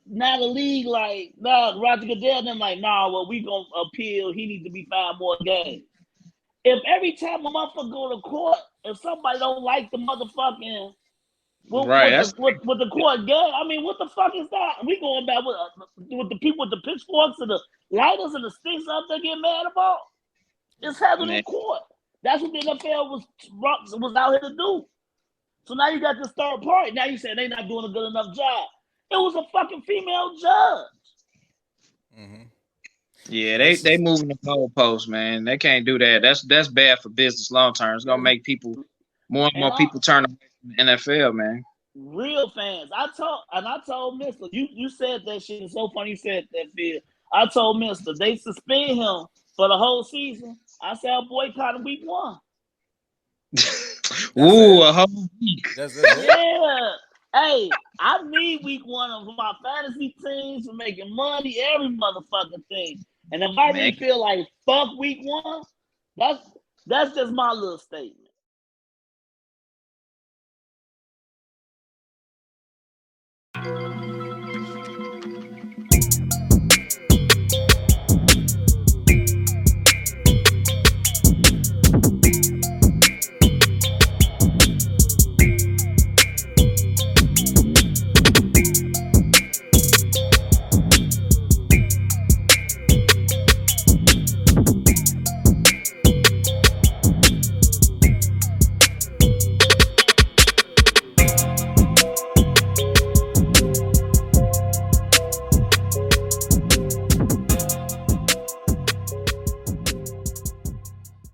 now the league like, nah, Roger Goodell them like, nah, well, we gonna appeal. He needs to be fined more games. If every time a motherfucker go to court, if somebody don't like the motherfucking Right. That's with the court game, I mean, what the fuck is that? We going back with the people with the pitchforks and the lighters and the sticks up there getting mad about? It's handled man. in court. That's what the NFL was out here to do. So now you got this third party. Now you say they not doing a good enough job. It was a fucking female judge. Mm-hmm. Yeah, This they is moving the goalposts, man. They can't do that. That's bad for business long term. It's gonna make people more and And more I, people turn away from the NFL, man. real fans. I told Mister, you said that shit. It's so funny you said that, Phil. I told Mister they suspend him for the whole season. I said I'll boycott him week one. that's Ooh, it. a whole week. That's it. Yeah. Hey, I need week one for my fantasy teams for making money, every motherfucking thing. And if I Man, really feel like fuck week one, that's that's just my little statement.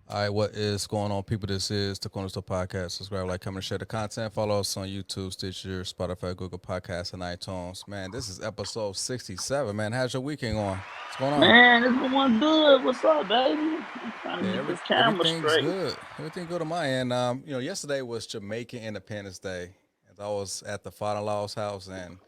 All right, what is going on, people? This is the Cornerstone Podcast. Subscribe, like, comment, share the content. Follow us on YouTube, Stitcher, Spotify, Google Podcasts, and iTunes. Man, this is episode 67. Man, how's your weekend going? What's going on? Man, it's going good. What's up, baby? I'm trying Yeah, to get this camera everything's straight. good. Everything good on my end. Yesterday was Jamaican Independence Day. And I was at the father-in-law's house, and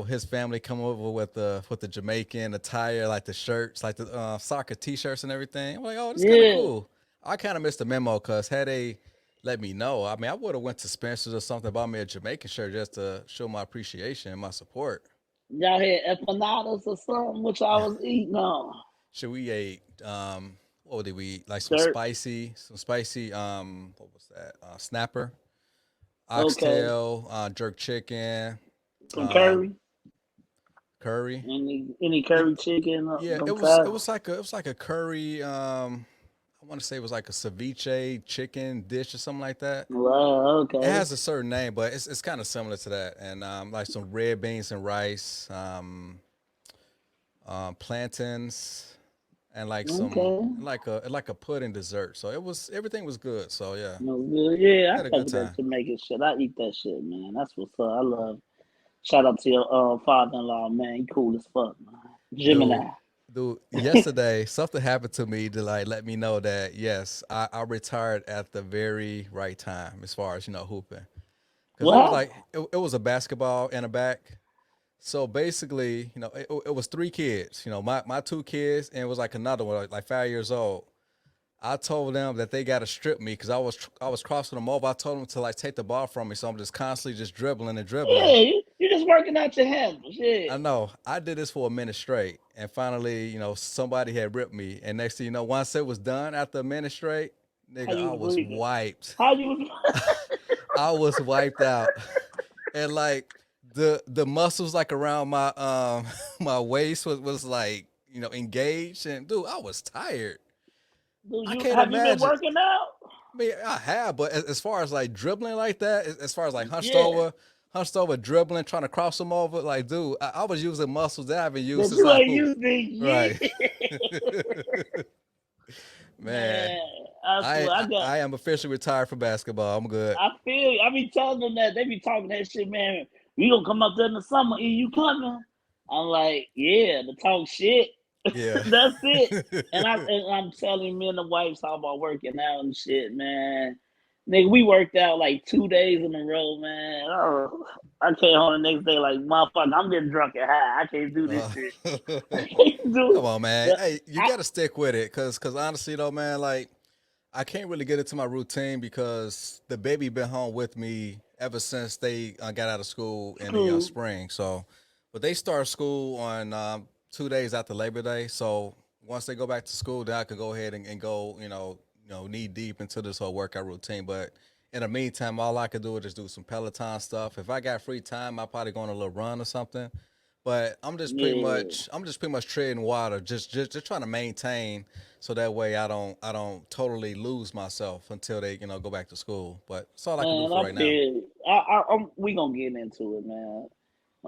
his family come over with the Jamaican attire, like the shirts, like the soccer T-shirts and everything. I'm like, oh, this is kind of Yeah. cool. I kind of missed the memo because had they let me know, I mean, I would have went to Spencer's or something, bought me a Jamaican shirt just to show my appreciation and my support. Y'all had empanadas or something, which I was eating on. Should we ate? What did we eat? Like Dirt. some spicy. What was that? Snapper, Okay. oxtail, jerk chicken, Some um, curry. curry. Any It, curry chicken, yeah, some fat. it was like a curry. I want to say it was like a ceviche chicken dish or something like that. Wow, It okay. has a certain name, but it's kind of similar to that. And like some red beans and rice, plantains, and like some Okay. like a pudding dessert. So everything was good. So yeah, No good. Yeah, I had a fuck good with that time. Jamaican shit. I eat that shit, man. That's what's up. I love. Shout out to your father-in-law, man. He cool as fuck, man. Dude, Gemini. yesterday something happened to me to like let me know that yes, I retired at the very right time as far as hooping because it What was happened? like it was a basketball in the back. So basically, it was three kids. My two kids, and it was like another one, like 5 years old. I told them that they got to strip me because I was crossing them over. I told them to like take the ball from me, so I'm just constantly just dribbling and Yeah, dribbling. you just working out your handles. Yeah. I know I did this for a minute straight, and finally, somebody had ripped me. And next thing you know, once it was done after a minute straight, How nigga, you I was was breathing? wiped. How you was? I was wiped out, and like the muscles like around my my waist was like engaged, and dude, I was tired. Do I you can't have you been imagine. working out? I mean, I have, but as far as like dribbling like that, as far as like Yeah. hunched over dribbling, trying to cross them over, like, dude, I was using muscles that I haven't used That since you I ain't hooped. used it Right, yet. man. Man, I swear I got. I am officially retired from basketball. I'm good. I feel you. I be telling them that they be talking that shit, man. We gonna come up there in the summer. E, you coming? I'm like, yeah, to talk shit. Yeah. That's it. And I'm telling me and the wife talking about working out and shit, man. Nigga, we worked out like 2 days in a row, man. Oh, I came home the next day like, motherfucker, I'm getting drunk and high. I can't do this Uh, shit. I can't do Come it. on, man. But Hey, you I, got to stick with it, cause honestly though, man, like I can't really get into my routine because the baby been home with me ever since they got out of school in the cool. spring. So But they start school on 2 days after Labor Day. So once they go back to school, then I can go ahead and go, knee deep into this whole workout routine. But in the meantime, all I could do is just do some Peloton stuff. If I got free time, I'll probably go on a little run or something. But Yeah. I'm just pretty much treading water, just trying to maintain so that way I don't totally lose myself until they go back to school. But that's all I can do Man, for I right now. feel we gonna get into it, man.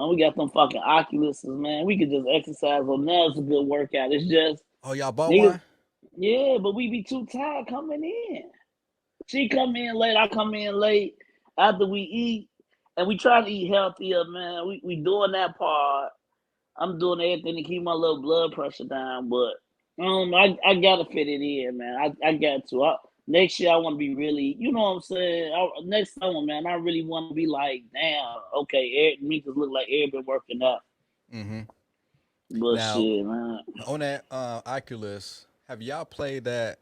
We got some fucking Oculuses, man. We could just exercise on that. It's a good workout. It's just Oh, y'all bought niggas, one? yeah, but we be too tired coming in. She come in late, I come in late after we eat, and we try to eat healthier, man. We doing that part. I'm doing everything to keep my little blood pressure down, but I gotta fit it in, man. I got to. Next year I want to be really, you know what I'm saying. Next summer, man, I really want to be like, damn, okay, me just look like everybody working out. Mm-hmm. But Now, shit, man. on that Oculus, have y'all played that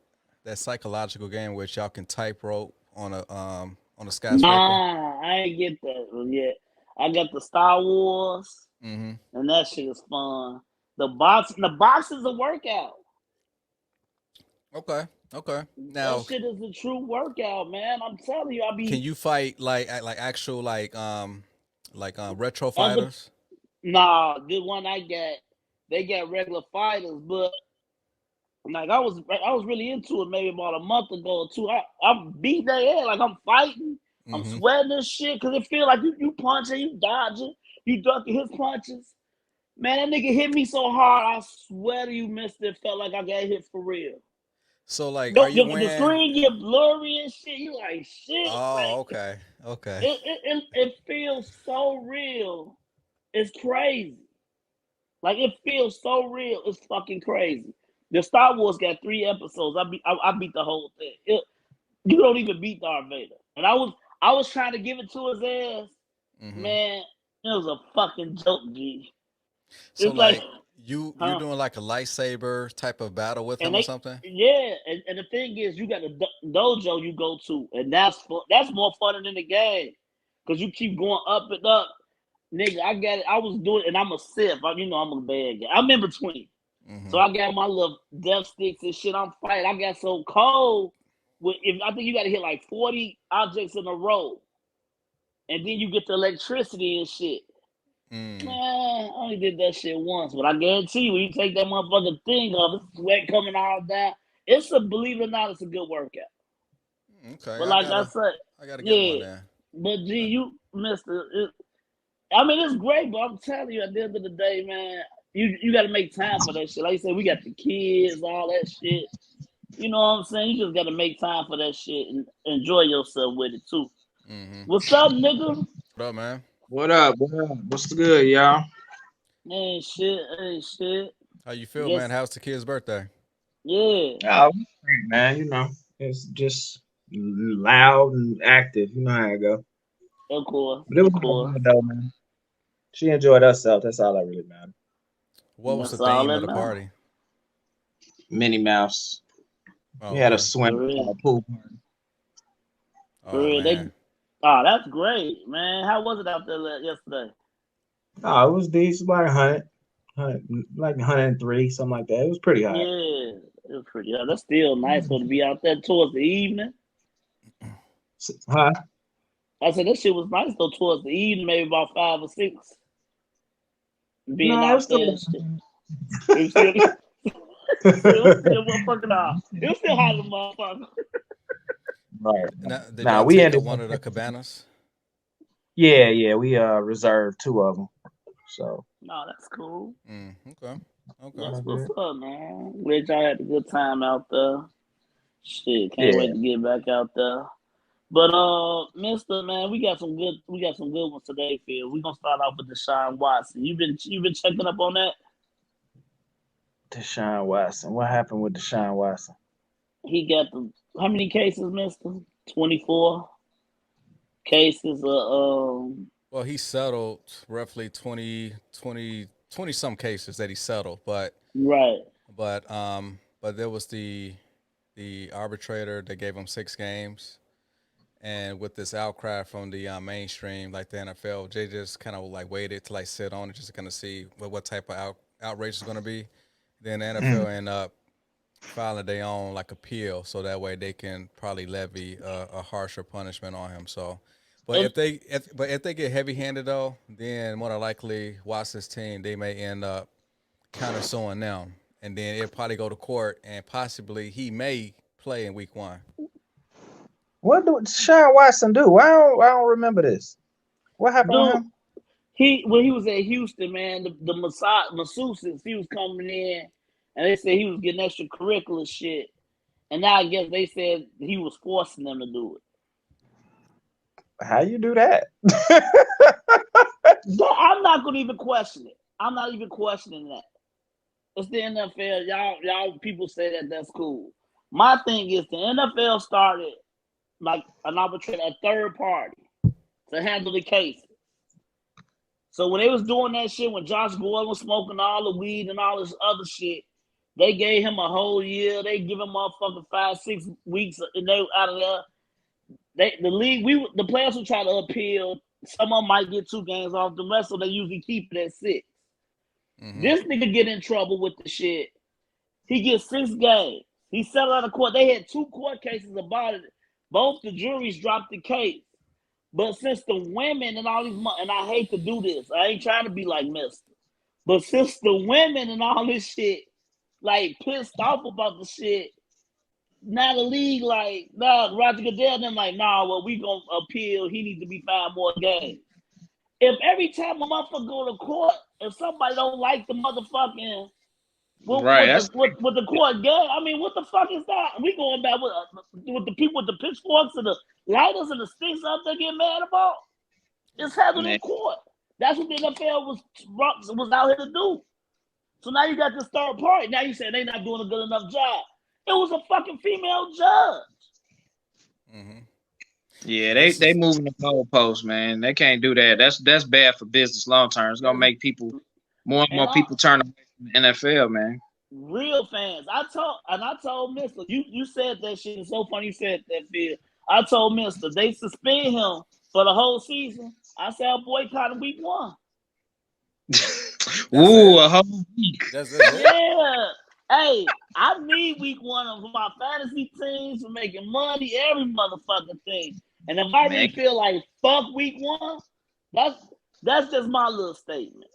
psychological game where y'all can type rope on a skyscraper? Nah, I ain't get that yet. I got the Star Wars, Mm-hmm. and that shit is fun. The box is a workout. Okay. Okay. That Now, shit is a true workout, man. I'm telling you, can you fight like actual retro other fighters? nah, the one I got, they got regular fighters, but like I was really into it maybe about a month ago or two. I'm beating their head like I'm fighting. I'm Mm-hmm. sweating this shit because it feel like you punching, you dodging, you ducking his punches. Man, that nigga hit me so hard, I swear to you, mister, it felt like I got hit for real. So like, are The, you the wearing? screen get blurry and shit. You like shit, Oh, like okay. Okay. it feels so real. It's crazy. Like it feels so real. It's fucking crazy. The Star Wars got 3 episodes. I beat the whole thing. You don't even beat Darth Vader. And I was trying to give it to his ass. Mm-hmm. Man, it was a fucking joke, G. So It's like, like, you're huh? doing like a lightsaber type of battle with And him or they, something? yeah, and the thing is, you got a dojo you go to, and that's more fun than the game, cause you keep going up and up, nigga. I got it. I was doing, and I'm a Sith. I'm a bad guy. I'm in between, Mm-hmm. so I got my little death sticks and shit. I'm fighting. I got so cold. If I think you got to hit like 40 objects in a row, and then you get the electricity and shit. Man, Mm. I only did that shit once, but I guarantee you, when you take that motherfucking thing off, it's sweat coming all down. Believe it or not, it's a good workout. Okay. But I like I gotta said, I gotta get one yeah. then. But G, Uh, you missed it. I mean, it's great, but I'm telling you, at the end of the day, man, you got to make time for that shit. Like you said, we got the kids, all that shit. You know what I'm saying? You just got to make time for that shit and enjoy yourself with it too. mm-hmm. What's up, nigga? What up, man? What up? What up? What's good, y'all? Ain't shit, ain't shit. How you feel, man? Just How's the kid's birthday? yeah, Oh, great, man. It's just loud and active. You know how it go. of course, But it was of all course. good though, man. She enjoyed herself. That's all that really matters. What was the That's all theme that of the matters. party? Minnie Mouse. Oh, We had a okay. swim For real. pool party. For Oh real. man. That's great, man. How was it out there yesterday? Oh, it was decent, like 100, like 103, something like that. It was pretty high. Yeah, it was pretty. Yeah, that's still nice for to be out there towards the evening. Huh? I said that shit was nice though towards the evening, maybe about 5 or 6, being No, it was out still. there and shit. It was still, it was still motherfucking hot. It was still hot as a motherfucker. Right. Now, did Now y'all we take ended one up. of the cabanas? Yeah, we reserved two of them. So No, that's cool. Okay. Okay. That's all what's good. up, man. Glad y'all had a good time out there. Shit, can't wait Yeah. to get back out there. But Mister Man, we got some good ones today, Phil. We're gonna start off with Deshaun Watson. You been checking up on that? Deshaun Watson. What happened with Deshaun Watson? He got the how many cases, Mister? 24 cases of Well, he settled roughly 20 some cases that he settled, right. but there was the arbitrator that gave him 6 games, And with this outcry from the mainstream, like the NFL, they just kind of like waited to like sit on it just to kind of see what type of outrage is going to be. Then the NFL end up filing their own like appeal, so that way they can probably levy a harsher punishment on him. So, but And if they get heavy handed though, then more than likely Watson's team they may end up counter suing them, and then it'll probably go to court, and possibly he may play in week 1. What did Deshaun Watson do? I don't remember this. What happened with dude, him? when he was at Houston, man, the masseuses, he was coming in, and they said he was getting extracurricular shit, and now I guess they said he was forcing them to do it. How you do that? I'm not gonna even question it. I'm not even questioning that. It's the NFL. Y'all people say that that's cool. My thing is the NFL started like an arbitrator, a third party to handle the cases. So when they was doing that shit, when Josh Gordon was smoking all the weed and all this other shit, they gave him a whole year. They give him motherfucking 5-6 weeks, and they out of there. The players will try to appeal. Some of them might get 2 games off. The rest of them, they usually keep it at 6. Mm-hmm. This nigga get in trouble with the shit. He gets 6 games. He settled out of court. They had 2 court cases about it. Both the juries dropped the case. But since the women and all these, and I hate to do this, I ain't trying to be like Mister, but since the women and all this shit, like pissed off about the shit, now the league like, nah, Roger Goodell and them like, nah, well, we gonna appeal. He needs to be fined more games. If every time a motherfucker go to court, if somebody don't like the motherfucking with the court game, I mean, what the fuck is that? We going back with the people with the pitchforks and the lighters and the sticks out there getting mad about? It's handled in court. That's what the NFL was out here to do. So now you got this third party. Now you saying they not doing a good enough job. It was a fucking female judge. Mm-hmm. Yeah, they moving the goalposts, man. They can't do that. That's bad for business long term. It's gonna make people more and more people turn away from the NFL, man. Real fans. I told Mister, you said that shit. It's so funny you said that, Phil. I told Mister they suspend him for the whole season. I said I'll boycott him week 1. Ooh, a whole week. That's it. Yeah. Hey, I need week 1 for my fantasy teams, for making money, every motherfucking thing. And if I really feel like fuck week 1, that's just my little statement.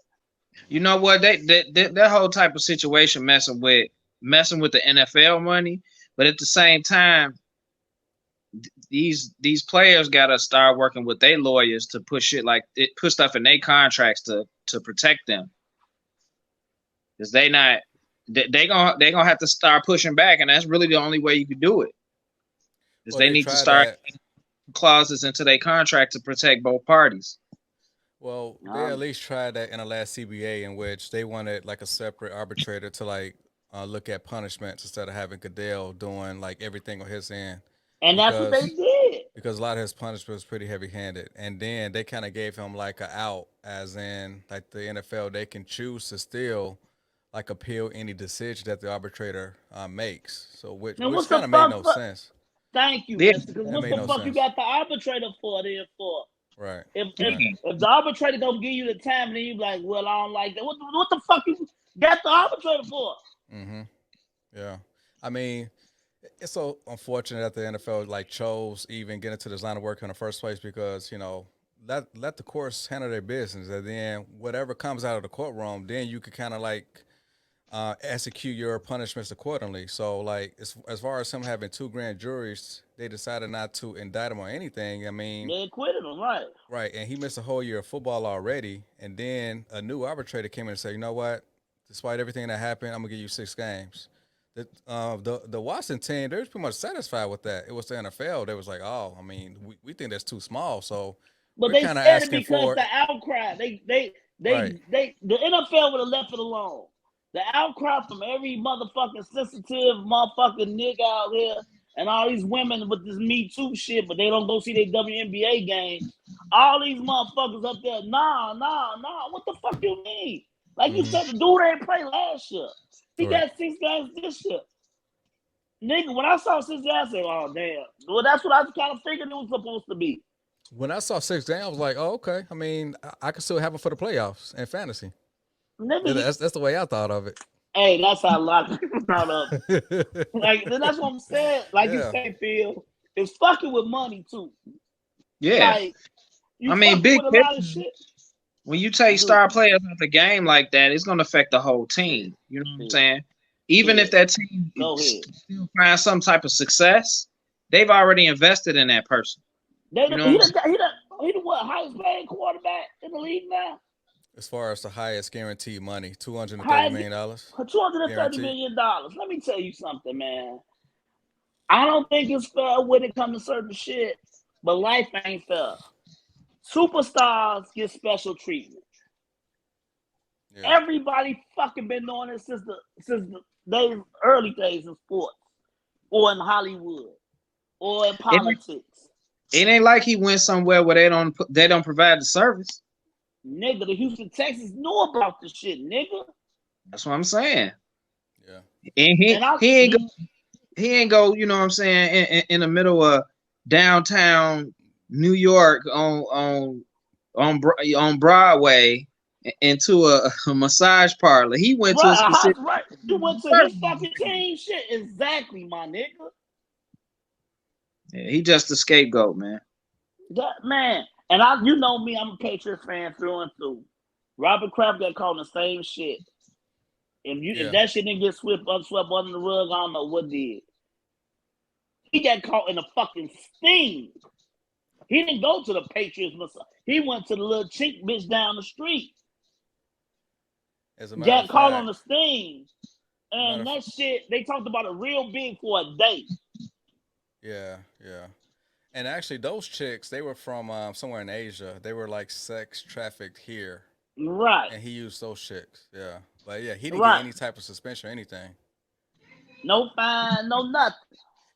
You know what? That whole type of situation messing with the NFL money, but at the same time, these players gotta start working with their lawyers to put stuff in their contracts to protect them, because they gonna have to start pushing back, and that's really the only way you can do it. Is they need to start clauses into their contract to protect both parties. Well, they at least tried that in the last CBA, in which they wanted like a separate arbitrator to like look at punishments instead of having Goodell doing like everything on his end. And that's what they did. Because a lot of his punishment was pretty heavy-handed. And then they kind of gave him like an out, as in like the NFL, they can choose to still like appeal any decision that the arbitrator makes. So which kind of made no sense. Thank you, Mister. Because what the fuck you got the arbitrator for there for? Right. If the arbitrator don't give you the time, and then you like, well, I don't like that. What the fuck you got the arbitrator for? Mm-hmm. Yeah. I mean, it's so unfortunate that the NFL like chose even get into this line of work in the first place, because let the courts handle their business, and then whatever comes out of the courtroom, then you could kind of like execute your punishments accordingly. So like as far as him having 2 grand juries, they decided not to indict him on anything. I mean, they acquitted him, right? Right, and he missed a whole year of football already, and then a new arbitrator came in and said, you know what? Despite everything that happened, I'm gonna give you 6 games. The Watson team, they was pretty much satisfied with that. It was the NFL. They was like, oh, I mean, we think that's too small. So, but they said it because the outcry. The NFL would have left it alone. The outcry from every motherfucking sensitive motherfucking nigga out here, and all these women with this Me Too shit, but they don't go see their WNBA game. All these motherfuckers up there, nah. What the fuck you mean? Like you said, the dude ain't play last year. He got 6 games this year. Nigga, when I saw 6 games, I said, "Oh damn." Well, that's what I kind of figured it was supposed to be. When I saw 6 games, I was like, "Oh, okay." I mean, I can still have him for the playoffs and fantasy. Nigga, That's the way I thought of it. hey, that's how a lot of people thought of it. Like, that's what I'm saying. Like you Yeah. say, Phil, it's fucking with money too. Yeah. Like, you I mean, fucking big with a lot of shit. when you take star players out the game like that, it's gonna affect the whole team. You know what I'm saying? Even if that team still finds some type of success, they've already invested in that person. He the what highest paid quarterback in the league now? As far as the highest guaranteed money, $230 million. $230 million. Let me tell you something, man. I don't think it's fair when it comes to certain shit, but life ain't fair. Superstars get special treatment. Yeah. Everybody fucking been doing it since the early days in sports, or in Hollywood, or in politics. It ain't like he went somewhere where they don't provide the service. Nigga, the Houston Texans know about this shit, nigga. That's what I'm saying. Yeah. And he ain't go, you know what I'm saying, in the middle of downtown New York on Broadway into a massage parlor. He went to a specific He went to his fucking team shit. Exactly, my nigga. Yeah, he just a scapegoat, man. That man. And you know me, I'm a Patriots fan through and through. Robert Kraft got caught in the same shit. If that shit didn't get swept under the rug, I don't know what did. He got caught in a fucking sting. He didn't go to the Patriots. He went to the little chink bitch down the street. Got caught on the sting. And that shit, they talked about it real big for a day. Yeah, yeah. And actually, those chicks, they were from somewhere in Asia. They were like sex trafficked here. Right. And he used those chicks. Yeah. But yeah, he didn't get any type of suspension or anything. No fine, no nothing.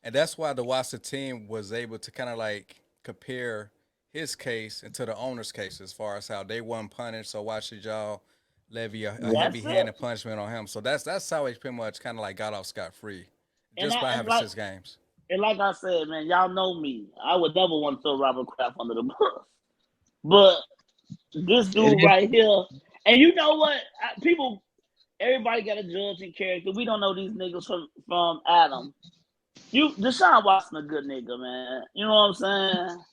And that's why the Watson team was able to kind of like compare his case into the owner's case as far as how they weren't punished. So why should y'all levy a heavy-handed punishment on him? So that's how he pretty much kind of like got off scot-free just by having 6 games. And like I said, man, y'all know me. I would never want to throw Robert Kraft under the bus. But this dude right here, and you know what? Everybody got a judge in character. We don't know these niggas from Adam. Deshaun Watson a good nigga, man. You know what I'm saying?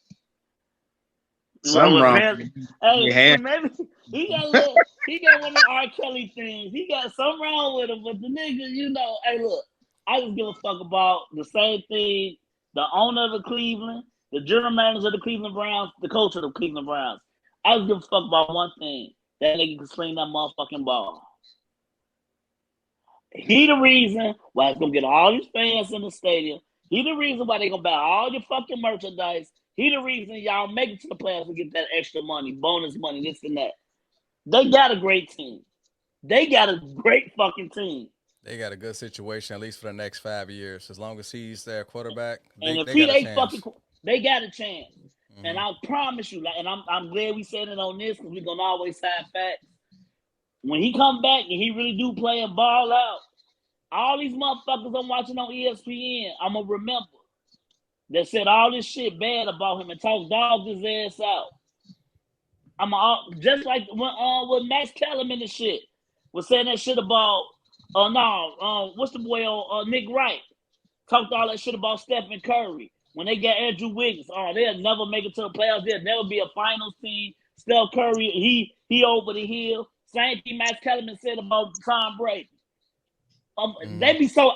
Something wrong. Hey, maybe he got one of the R. Kelly things. He got something wrong with him, but the nigga, you know, hey, look. I just give a fuck about the same thing. The owner of the Cleveland, the general manager of the Cleveland Browns, the coach of the Cleveland Browns. I just give a fuck about one thing. That nigga can sling that motherfucking ball. He the reason why it's going to get all these fans in the stadium. He the reason why they going to buy all your fucking merchandise. He the reason y'all make it to the playoffs and get that extra money, bonus money, this and that. They got a great team. They got a great fucking team. They got a good situation, at least for the next 5 years. As long as he's their quarterback, they got a chance. Mm-hmm. And I promise you, and I'm glad we said it on this because we're gonna always have facts. When he come back and he really do play and ball out, all these motherfuckers I'm watching on ESPN, I'm gonna remember that said all this shit bad about him and talk dogs his ass out. Just like when with Max Kellerman and shit was saying that shit about. What's the boy on Nick Wright? Talked all that shit about Stephen Curry. When they got Andrew Wiggins, they'll never make it to the playoffs. There'll never be a finals team. Steph Curry, he over the hill. Same thing Max Kellerman said about Tom Brady. They be so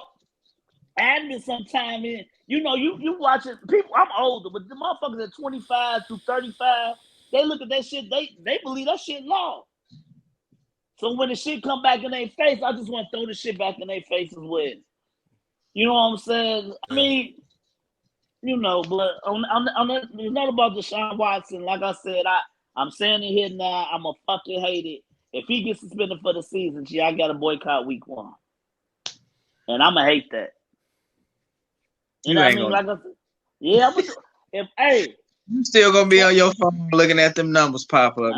adamant sometimes. You know, you watch it. People, I'm older, but the motherfuckers at 25 through 35, they look at that shit. They believe that shit law. So when the shit come back in their face, I just want to throw the shit back in their face as well. You know what I'm saying? I mean, you know, but it's not about Deshaun Watson. Like I said, I'm saying it here now. I'm going to fucking hate it. If he gets suspended for the season, I got to boycott week 1. And I'm going to hate that. You know what I mean? Like I said, yeah, you still going to be on your phone looking at them numbers pop up.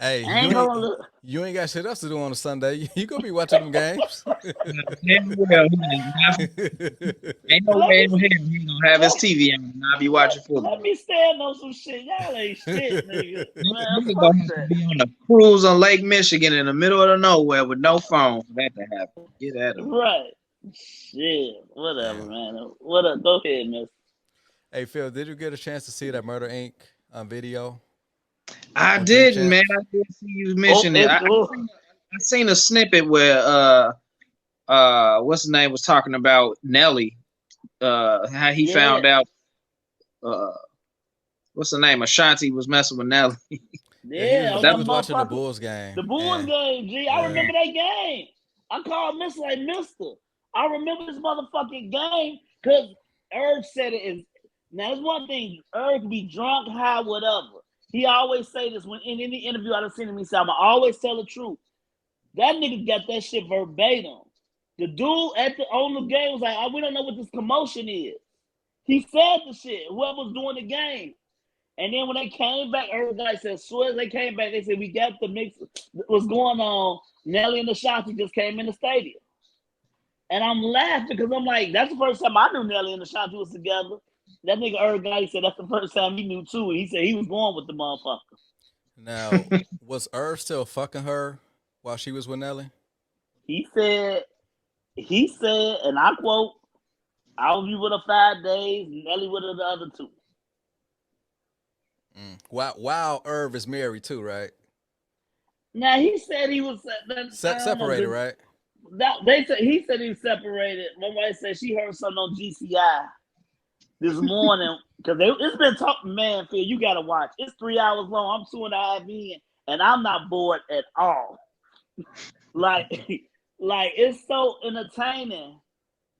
Hey, I ain't gonna look. you ain't got shit else to do on a Sunday. You gonna be watching them games. Damn well, ain't no Let way me in hell he gonna have his TV on and not be watching let football. me stand on some shit. Y'all ain't shit, nigga. Man, Nigga fuck gonna have to that. be on a cruise on Lake Michigan in the middle of the nowhere with no phone for that to happen. Get out of here. Right. Shit. Whatever, Damn. man. What up? Go ahead, miss. Hey Phil, did you get a chance to see that Murder Inc. Video? I On Drink didn't, man. Champs? I did see you Oh, mention it. it's cool. I seen a snippet where what's his name was talking about Nelly, how he Yeah. found out what's the name? Ashanti was messing with Nelly. Yeah, he that was watching the motherfucker. Bulls game. The Bulls and- game, G. I Yeah. remember that game. I called Mister like Mister. I remember this motherfucking game because Irv said it is. Now, it's one thing. Irv can be drunk, high, whatever. He always say this when in any interview I've seen him. He said, "I'm always tell the truth." That nigga got that shit verbatim. The dude on the game was like, "Oh, we don't know what this commotion is." He said the shit. Whoever was doing the game. And then when they came back, everybody said, as soon as they came back, they said, we got the mix. What's going on? Nelly and Ashanti just came in the stadium. And I'm laughing because I'm like, that's the first time I knew Nelly and Ashanti was together. That nigga guy said that's the first time he knew too. He said he was going with the motherfucker. Now, was Irv still fucking her while she was with Nelly? He said, and I quote, I'll be with her 5 days, Nelly with her the other 2. Wow, Irv is married too, right? Now he said he was Separated, right? He said he was separated. My wife said she heard something on GCI this morning because it's been talking. Man, Phil, you gotta watch. It's 3 hours long. I'm 2.5 in, and I'm not bored at all. like it's so entertaining.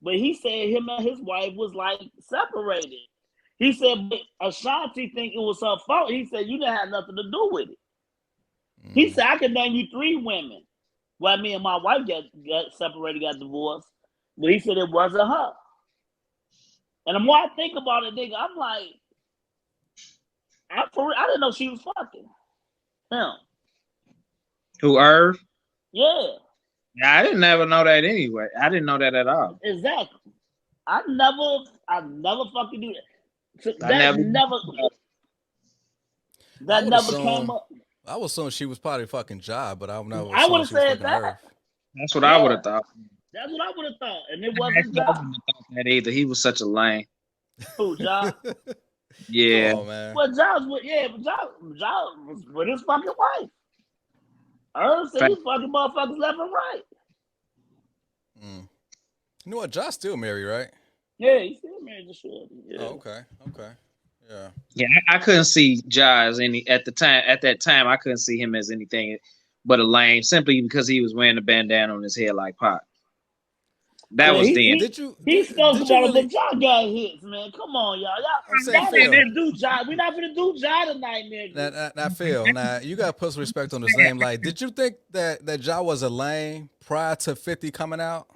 But he said him and his wife was like separated. He said, but Ashanti think it was her fault. He said, you didn't have nothing to do with it. He said, I can name you 3 women. Well, me and my wife got separated, got divorced. But he said it wasn't her. And the more I think about it, nigga, I'm like, I didn't know she was fucking him. Who, Irv? Yeah. Yeah, I didn't ever know that anyway. I didn't know that at all. Exactly. I never fucking do that. So I never came up. I was assuming she was probably fucking job, but I never. I would have said that. that. That's what I would have thought. That's what I would have thought, and it wasn't I Job. wouldn't have thought that either. He was such a lame. Who, Job? Yeah. Oh man. Well, Job was with his fucking wife. Irv said he fucking motherfuckers left and right. You know what? Josh still married, right? Yeah, he's still married to Shorty. Yeah. Oh, okay. Yeah. Yeah, I couldn't see Ja as any at the time. At that time, I couldn't see him as anything but a lame, simply because he was wearing a bandana on his head like Pop. That was then. He spoke about it, but y'all got hits, man. Come on, y'all. Y'all didn't do Ja. We're not gonna do Ja tonight, nigga. Now, Phil. Now you gotta put some respect on his name. Like, did you think that Ja was a lame prior to 50 coming out,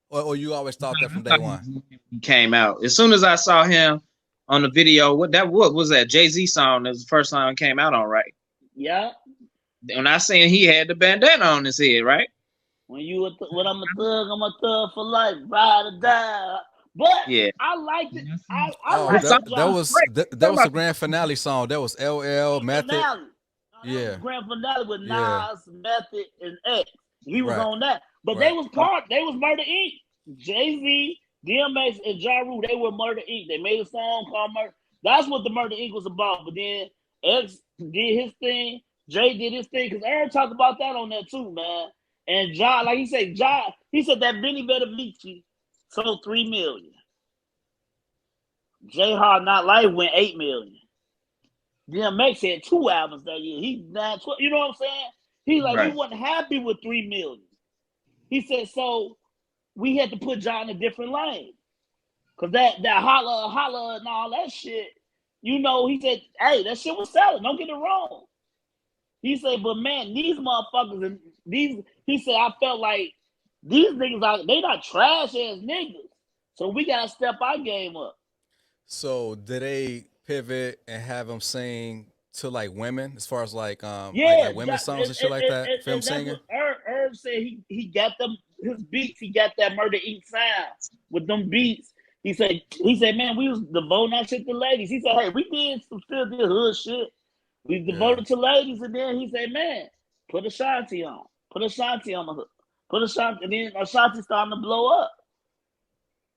or you always thought that from day one? He came out as soon as I saw him on the video. What was that Jay-Z song? That was the first song it came out on, right? Yeah. When I seen he had the bandana on his head, right? When I'm a thug for life, ride or die. But yeah, I liked it. That was the grand finale song. That was LL Method. Yeah, grand finale with Nas, Method, and X. He was on that, but they was Murda Inc. Jay-Z, DMX, and Ja Rule. They were Murda Inc. They made a song called Murda. That's what the Murda Inc. was about. But then X did his thing, Jay did his thing, because Aaron talked about that on there too, man. And Ja, like he said that Benny Benavici sold 3 million. J Hard Not Life went 8 million. DMX had 2 albums that year. He died 12, you know what I'm saying? He's like, we wasn't happy with 3 million. He said, so we had to put Ja in a different lane. Cause that holla and all that shit, you know, he said, hey, that shit was selling. Don't get it wrong. He said, but man, these motherfuckers and he said, I felt like these niggas they not trash ass niggas. So we gotta step our game up. So did they pivot and have him sing to like women as far as like Yeah, like women's songs and shit like that, film and that's singing. what Herb said. He got them his beats. He got that Murda Inc. sound with them beats. He said, man, we was devoting that shit to ladies. He said, hey, we still did hood shit. We devoted to ladies, and then he said, man, put Ashanti on. Put Ashanti on the hook. Put Ashanti, and then Ashanti starting to blow up.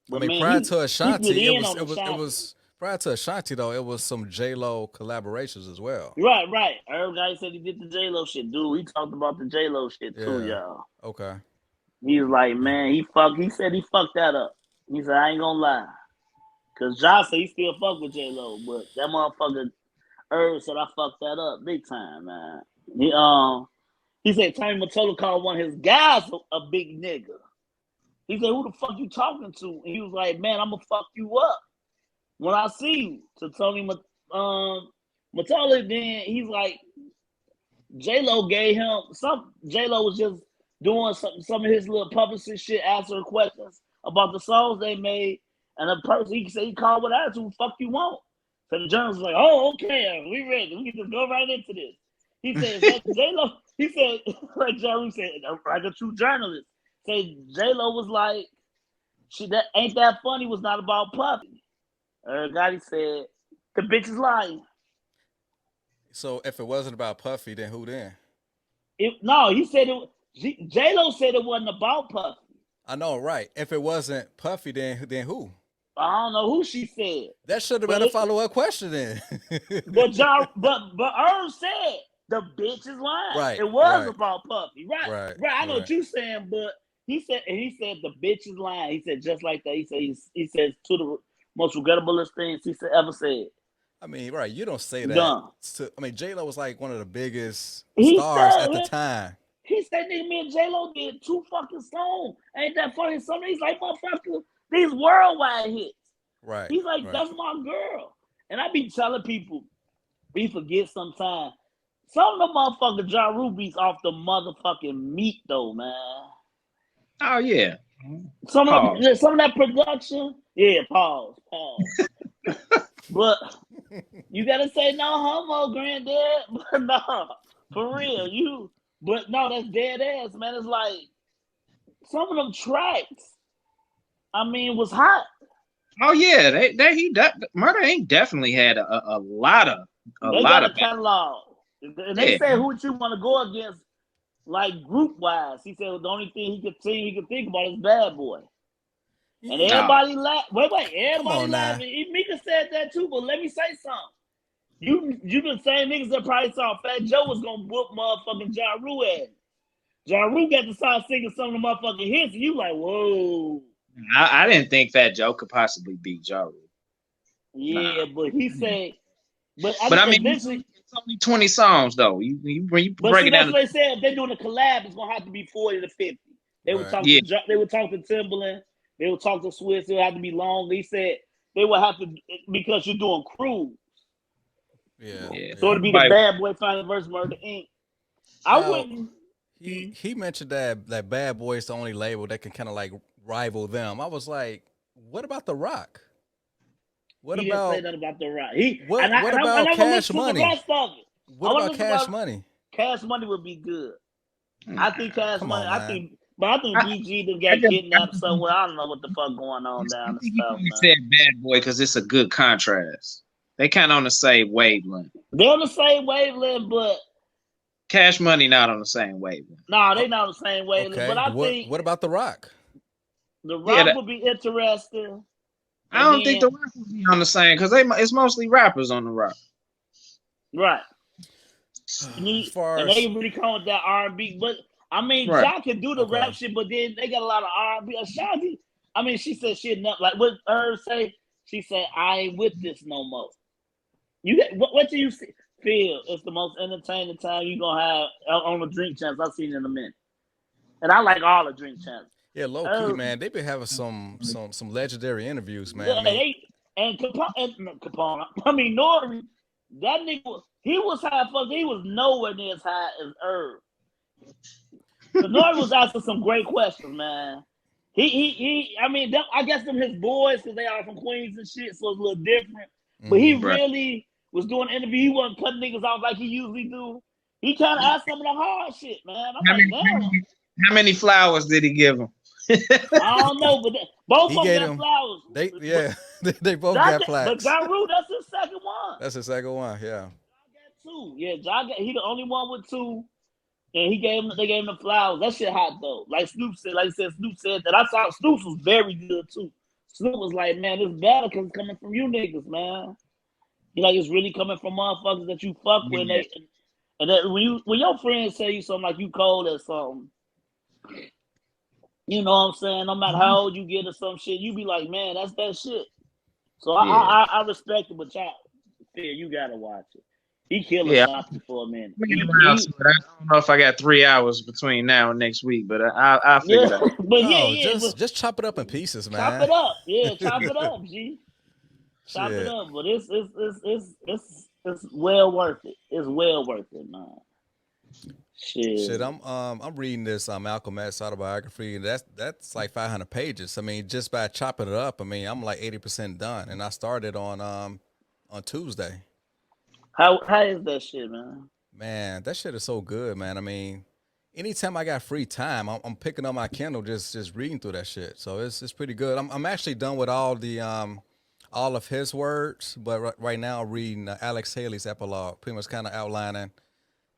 But I mean, man, prior to Ashanti, it Ashanti. was prior to Ashanti though. It was some J-Lo collaborations as well. Right. Herb guy said he did the J-Lo shit, dude. He talked about the J-Lo shit too, y'all. Okay. He was like, man, he said he fucked that up. He said, I ain't gonna lie. Cause Josh said he still fuck with J-Lo, but that motherfucker Herb said I fucked that up big time, man. He said Tony Mottola called one of his guys a big nigga. He said, who the fuck you talking to? And he was like, man, I'm gonna fuck you up when I see you. So Tony Mottola, then he's like, J-Lo gave him J-Lo was just doing some of his little publicist shit, answering questions about the songs they made. And a person, he said, he called with attitude, fuck you want. So the journalist was like, oh, okay, we ready. We can just go right into this. He said, J-Lo, he said, like Jerry said, like a true journalist. Say J-Lo was like, that ain't that funny was not about Puffy. Gotti said, the bitch is lying. So if it wasn't about Puffy, then who then? He said J-Lo said it wasn't about Puffy. I know, right. If it wasn't Puffy, then who? I don't know who she said. That should have been a follow-up question then. but Herb said the bitch is lying. Right. It was about Puffy. Right. I know what you're saying, but he said the bitch is lying. He said just like that. He says two of the most regrettablest things he ever said. I mean, right, you don't say that. I mean, J-Lo was like one of the biggest stars at the time. He said, nigga, me and J-Lo did 2 fucking songs. Ain't that funny? Some of these like, motherfucker, these worldwide hits. Right. He's like, that's my girl. And I be telling people, we forget sometimes. Some of the motherfucking Ja Rule beats off the motherfucking meat, though, man. Oh, yeah. Some of that production, pause. But you gotta say no homo, granddad. But no, for real, But no, that's dead ass, man. It's like some of them tracks. I mean, was hot. Oh yeah, Murda ain't definitely had a lot of catalog. And they say who you want to go against, like group wise. He said the only thing he could think about is Bad Boy. And everybody laughed. Wait, everybody laughed. Mika said that too, but let me say something. You the same niggas that probably saw Fat Joe was gonna whoop motherfucking Ja Rule ass. Ja Rule got to start singing some of the motherfucking hits, and you like, whoa. I didn't think Fat Joe could possibly beat Ja Rule. Yeah, but he said, I mean, it's only 20 songs though. When you break it down, that's what they said. If they're doing a collab, it's gonna have to be 40 to 50. They would talk. They would talk to Timberland. They would talk to Swiss. It would have to be long. He said they would have to because you're doing cruise. Yeah. So it'd be the Bad Boy Final Verse Murda Inc. I wouldn't. He mentioned that Bad Boy is the only label that can kind of like rival them. I was like, what about The Rock? He didn't say nothing about The Rock. What about Cash Money? What about Cash Money? Cash Money would be good. I think Cash Money. I think BG done got kidnapped somewhere. I don't know what the fuck going on down the south. He said Bad Boy because it's a good contrast. They kind of on the same wavelength. They're on the same wavelength, but Cash Money not on the same wavelength. No, they not on the same wavelength. Okay. But I think what about The Rock? The Rock would be interesting. I don't think The Rock would be on the same because it's mostly rappers on The Rock. Right. And they really call it that R&B, but I mean, Ja can do the rap shit, but then they got a lot of R&B. Ashanti, I mean, she said shit not like what her say. She said, "I ain't with this no more." What do you feel is the most entertaining time you gonna have on the Drink Champs I've seen in a minute? And I like all the Drink Champs. Yeah, low key, man. They been having some legendary interviews, man. Yeah, Capone. I mean, Nori, that nigga, he was high. He was nowhere near as high as Herb. The Nori was asking some great questions, man. I mean, I guess them his boys because they are from Queens and shit, so it's a little different. But he really was doing an interview. He wasn't cutting niggas off like he usually do. He kind of asked some of the hard shit, man. I'm like, damn. How many flowers did he give him? I don't know, but both of them got flowers. They both got plaques. But Garu, that's his second one. That's his second one, yeah. Ja got 2. Yeah, he the only one with 2. And they gave him the flowers. That shit hot though. Like Snoop said that. I saw Snoop was very good too. Snoop was like, man, this better because it's coming from you niggas, man. You like it's really coming from motherfuckers that you fuck with. And that when your friends tell you something like you cold or something, you know what I'm saying? No matter how old you get or some shit, you be like, man, that's that shit. So I respect it, but you gotta watch it. He killed Ashanti for a minute. I don't know if I got 3 hours between now and next week, but I'll figure it out. But just chop it up in pieces, man. Chop it up, chop it up, G. Chop it up, but it's well worth it. It's well worth it, man. Shit. I'm reading this Malcolm X autobiography. That's like 500 pages. I mean, just by chopping it up, I mean, I'm like 80% done, and I started on Tuesday. How is that shit, man? Man, that shit is so good, man. I mean, anytime I got free time, I'm picking up my Kindle, just reading through that shit. So it's pretty good. I'm actually done with all of his words, but right now I'm reading Alex Haley's epilogue, pretty much kind of outlining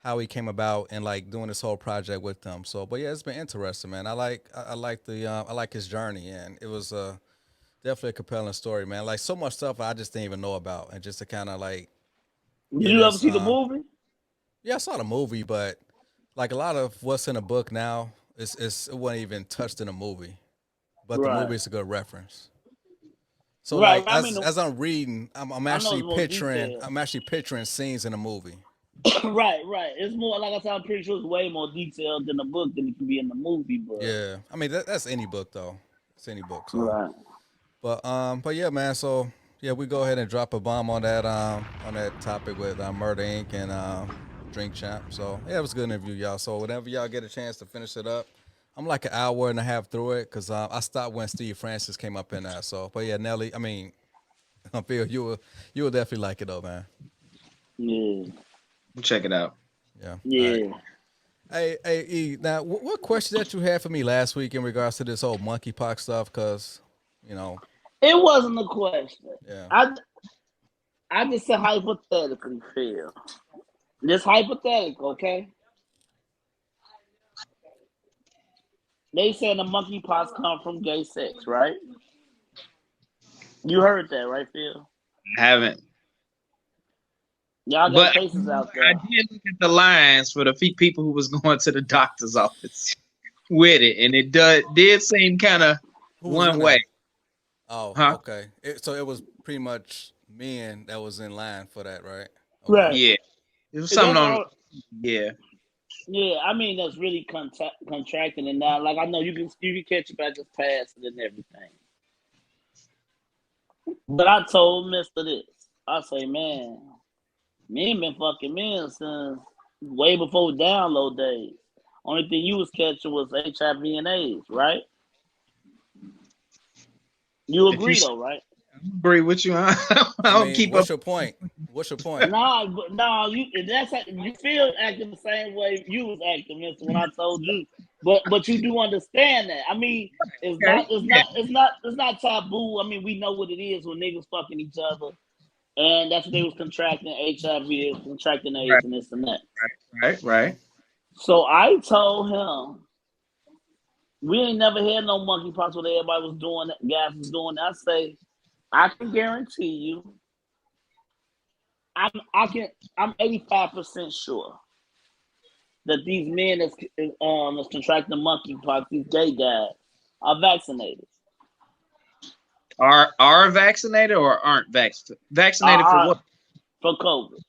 how he came about and like doing this whole project with them. So, but yeah, it's been interesting, man. I like his journey, and it was definitely a compelling story, man. Like so much stuff I just didn't even know about, and just to kind of like. Did you ever see the movie? Yeah, I saw the movie, but like a lot of what's in the book now, it wasn't even touched in the movie. But the movie is a good reference. So as I'm reading, I'm actually picturing scenes in the movie. Right. It's more like I said, I'm pretty sure it's way more detailed in the book than it can be in the movie. But yeah, I mean that's any book though. It's any book. So. Right. But yeah, man. So. Yeah, we go ahead and drop a bomb on that topic with Murda Inc. and Drink Champ. So yeah, it was a good interview, y'all. So whenever y'all get a chance to finish it up, I'm like an hour and a half through it because I stopped when Steve Francis came up in there. So, but yeah, Nelly, I mean, I feel you will definitely like it though, man. Yeah, check it out. Yeah. Right. Hey, E. Now, what question that you had for me last week in regards to this whole monkeypox stuff? Because you know. It wasn't a question. Yeah. I just said hypothetically, Phil. Just hypothetical, okay? They said the monkeypox come from gay sex, right? You heard that, right, Phil? I haven't. Y'all got cases out there. I did look at the lines for the people who was going to the doctor's office with it, and it did seem kind of one way. Oh, okay. So it was pretty much men that was in line for that, right? Okay. Right. Yeah. It was something on. Yeah. Yeah, I mean that's really contracting and now. Like I know you can catch it by just passing and everything. But I told Mister this. I say, man, men been fucking men since way before download days. Only thing you was catching was HIV and AIDS, right? You agree though, right? I agree with you. I don't keep what's up. What's your point? No, you feel acting the same way you was acting, Mister, when I told you. But you do understand that. I mean, it's not taboo. I mean, we know what it is when niggas fucking each other. And that's what they was contracting HIV, contracting AIDS and this and that. Right. So I told him, we ain't never had no monkeypox where everybody was doing that, guys was doing that. I say, I can guarantee you, I'm 85% sure that these men that's contracting monkeypox, these gay guys, are vaccinated. Are vaccinated or aren't vaccinated for what? For COVID.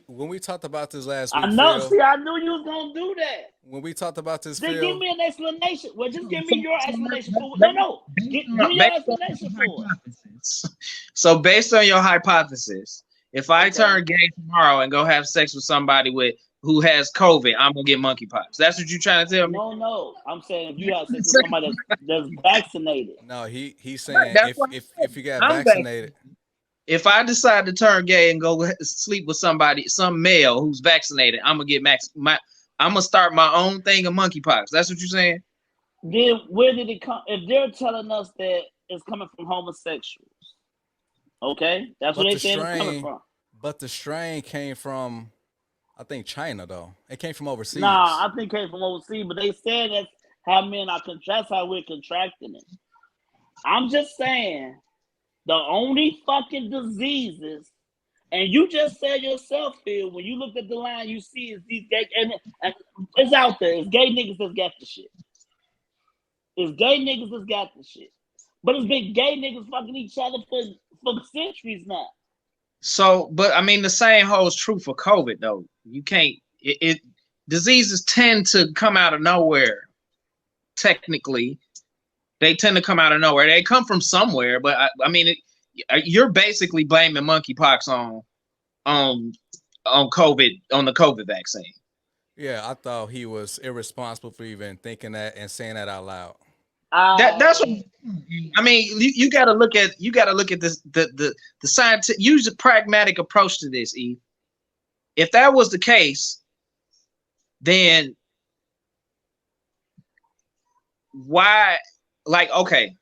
When we talked about this last week, I know. Phil, see, I knew you was gonna do that. When we talked about this, then Phil, give me an explanation. Well, just give me your explanation for it. No. Give me your explanation for it. So, based on your hypothesis, if I turn gay tomorrow and go have sex with somebody who has COVID, I'm gonna get monkeypox. That's what you're trying to tell me? No. I'm saying if you have sex with somebody that's vaccinated. No, he's saying if you got vaccinated. If I decide to turn gay and go sleep with somebody, some male who's vaccinated, I'm gonna start my own thing of monkeypox. That's what you're saying? Then where did it come? If they're telling us that it's coming from homosexuals, okay, that's what they say it's coming from. But the strain came from, I think, China though. It came from overseas. Nah, I think it came from overseas, but they said that's how men are. That's how we're contracting it. I'm just saying, the only fucking diseases, and you just said yourself, Phil, when you looked at the line, you see is these gay, and it's out there. It's gay niggas that's got the shit. It's gay niggas that's got the shit. But it's been gay niggas fucking each other for centuries now. So, but I mean, the same holds true for COVID, though. You can't. Diseases tend to come out of nowhere. Technically, they tend to come out of nowhere. They come from somewhere, but I mean, you're basically blaming monkeypox on COVID, on the COVID vaccine. Yeah, I thought he was irresponsible for even thinking that and saying that out loud. That's what I mean. You got to look at this the scientific, use a pragmatic approach to this. E, if that was the case, then why? Like, okay,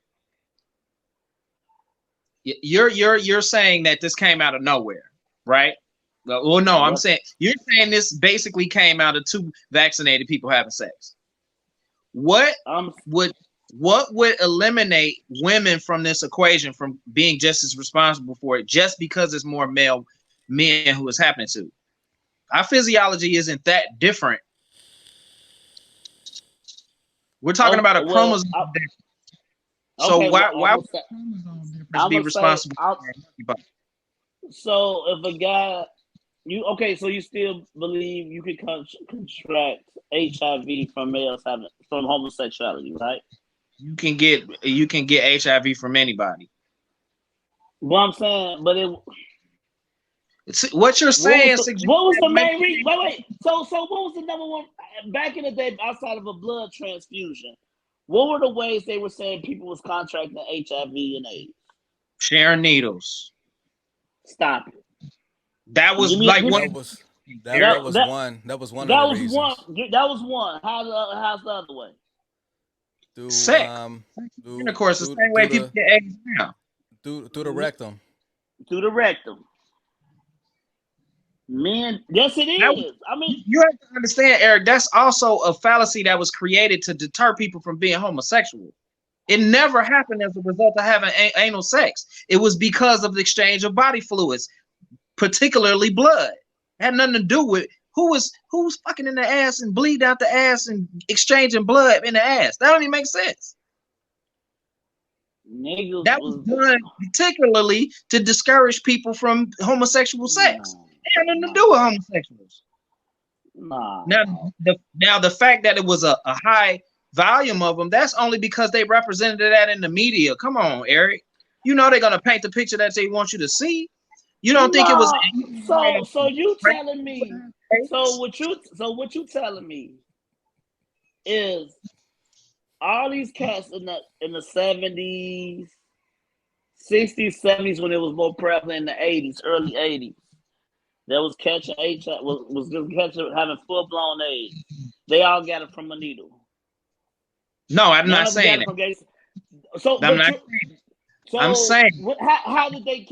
you're saying that this came out of nowhere, right? Well, no, I'm saying you're saying this basically came out of two vaccinated people having sex. What would eliminate women from this equation from being just as responsible for it just because it's more male men who it's happening to? Our physiology isn't that different. We're talking about a chromosome. So why would chromosomes be responsible for that? So if a guy, so you still believe you could contract HIV from males from homosexuality, right? You can get HIV from anybody. What I'm saying, but what you're saying. What was the main reason? Wait. So what was the number one back in the day outside of a blood transfusion? What were the ways they were saying people was contracting HIV and AIDS? Sharing needles. Stop it. That was like one. That was one. That was one of the reasons. That was one. How's the other way? Through sex. Intercourse, the same way people get AIDS now. Through the rectum. Through the rectum. Men, yes, it is. I mean, you have to understand, Eric. That's also a fallacy that was created to deter people from being homosexual. It never happened as a result of having anal sex. It was because of the exchange of body fluids, particularly blood. It had nothing to do with who's fucking in the ass and bleed out the ass and exchanging blood in the ass. That don't even make sense. Niggas that was done particularly to discourage people from homosexual sex. It had nothing to do with homosexuals. Now the fact that it was a high volume of them, that's only because they represented that in the media. Come on, Eric. You know they're gonna paint the picture that they want you to see. You don't think it was so you telling me what you telling me is all these cats in the 70s, 60s, 70s when it was more prevalent in the 80s, early 80s. That was catching HIV, was just catching having full blown AIDS. They all got it from a needle. No, I'm not saying it. I'm saying how did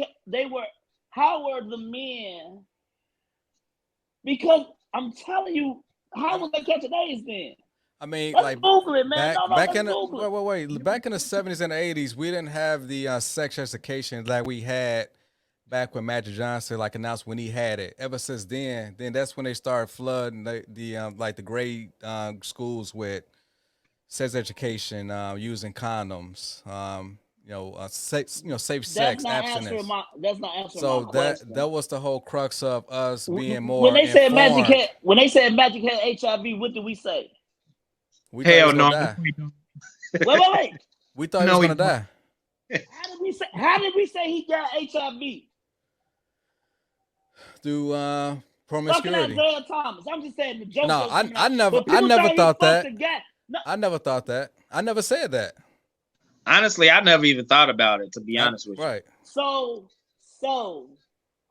how were the men? Because I'm telling you, how was they catching AIDS then? I mean, let's Google it, man. Back in the 70s and the 80s, we didn't have the sex education like we had back when Magic Johnson announced when he had it. Ever since then that's when they started flooding the grade schools with sex education, using condoms, safe sex, abstinence. That's not answering my question. That was the whole crux of us being more. When they said Magic had HIV, what did we say? We thought he was gonna die. Wait. We thought he was gonna die. How did we say he got HIV? Through promiscuity. Thomas. I'm just saying the joke. No, I never thought that. I never thought that. I never said that. Honestly, I never even thought about it, to be honest with you. Right. So So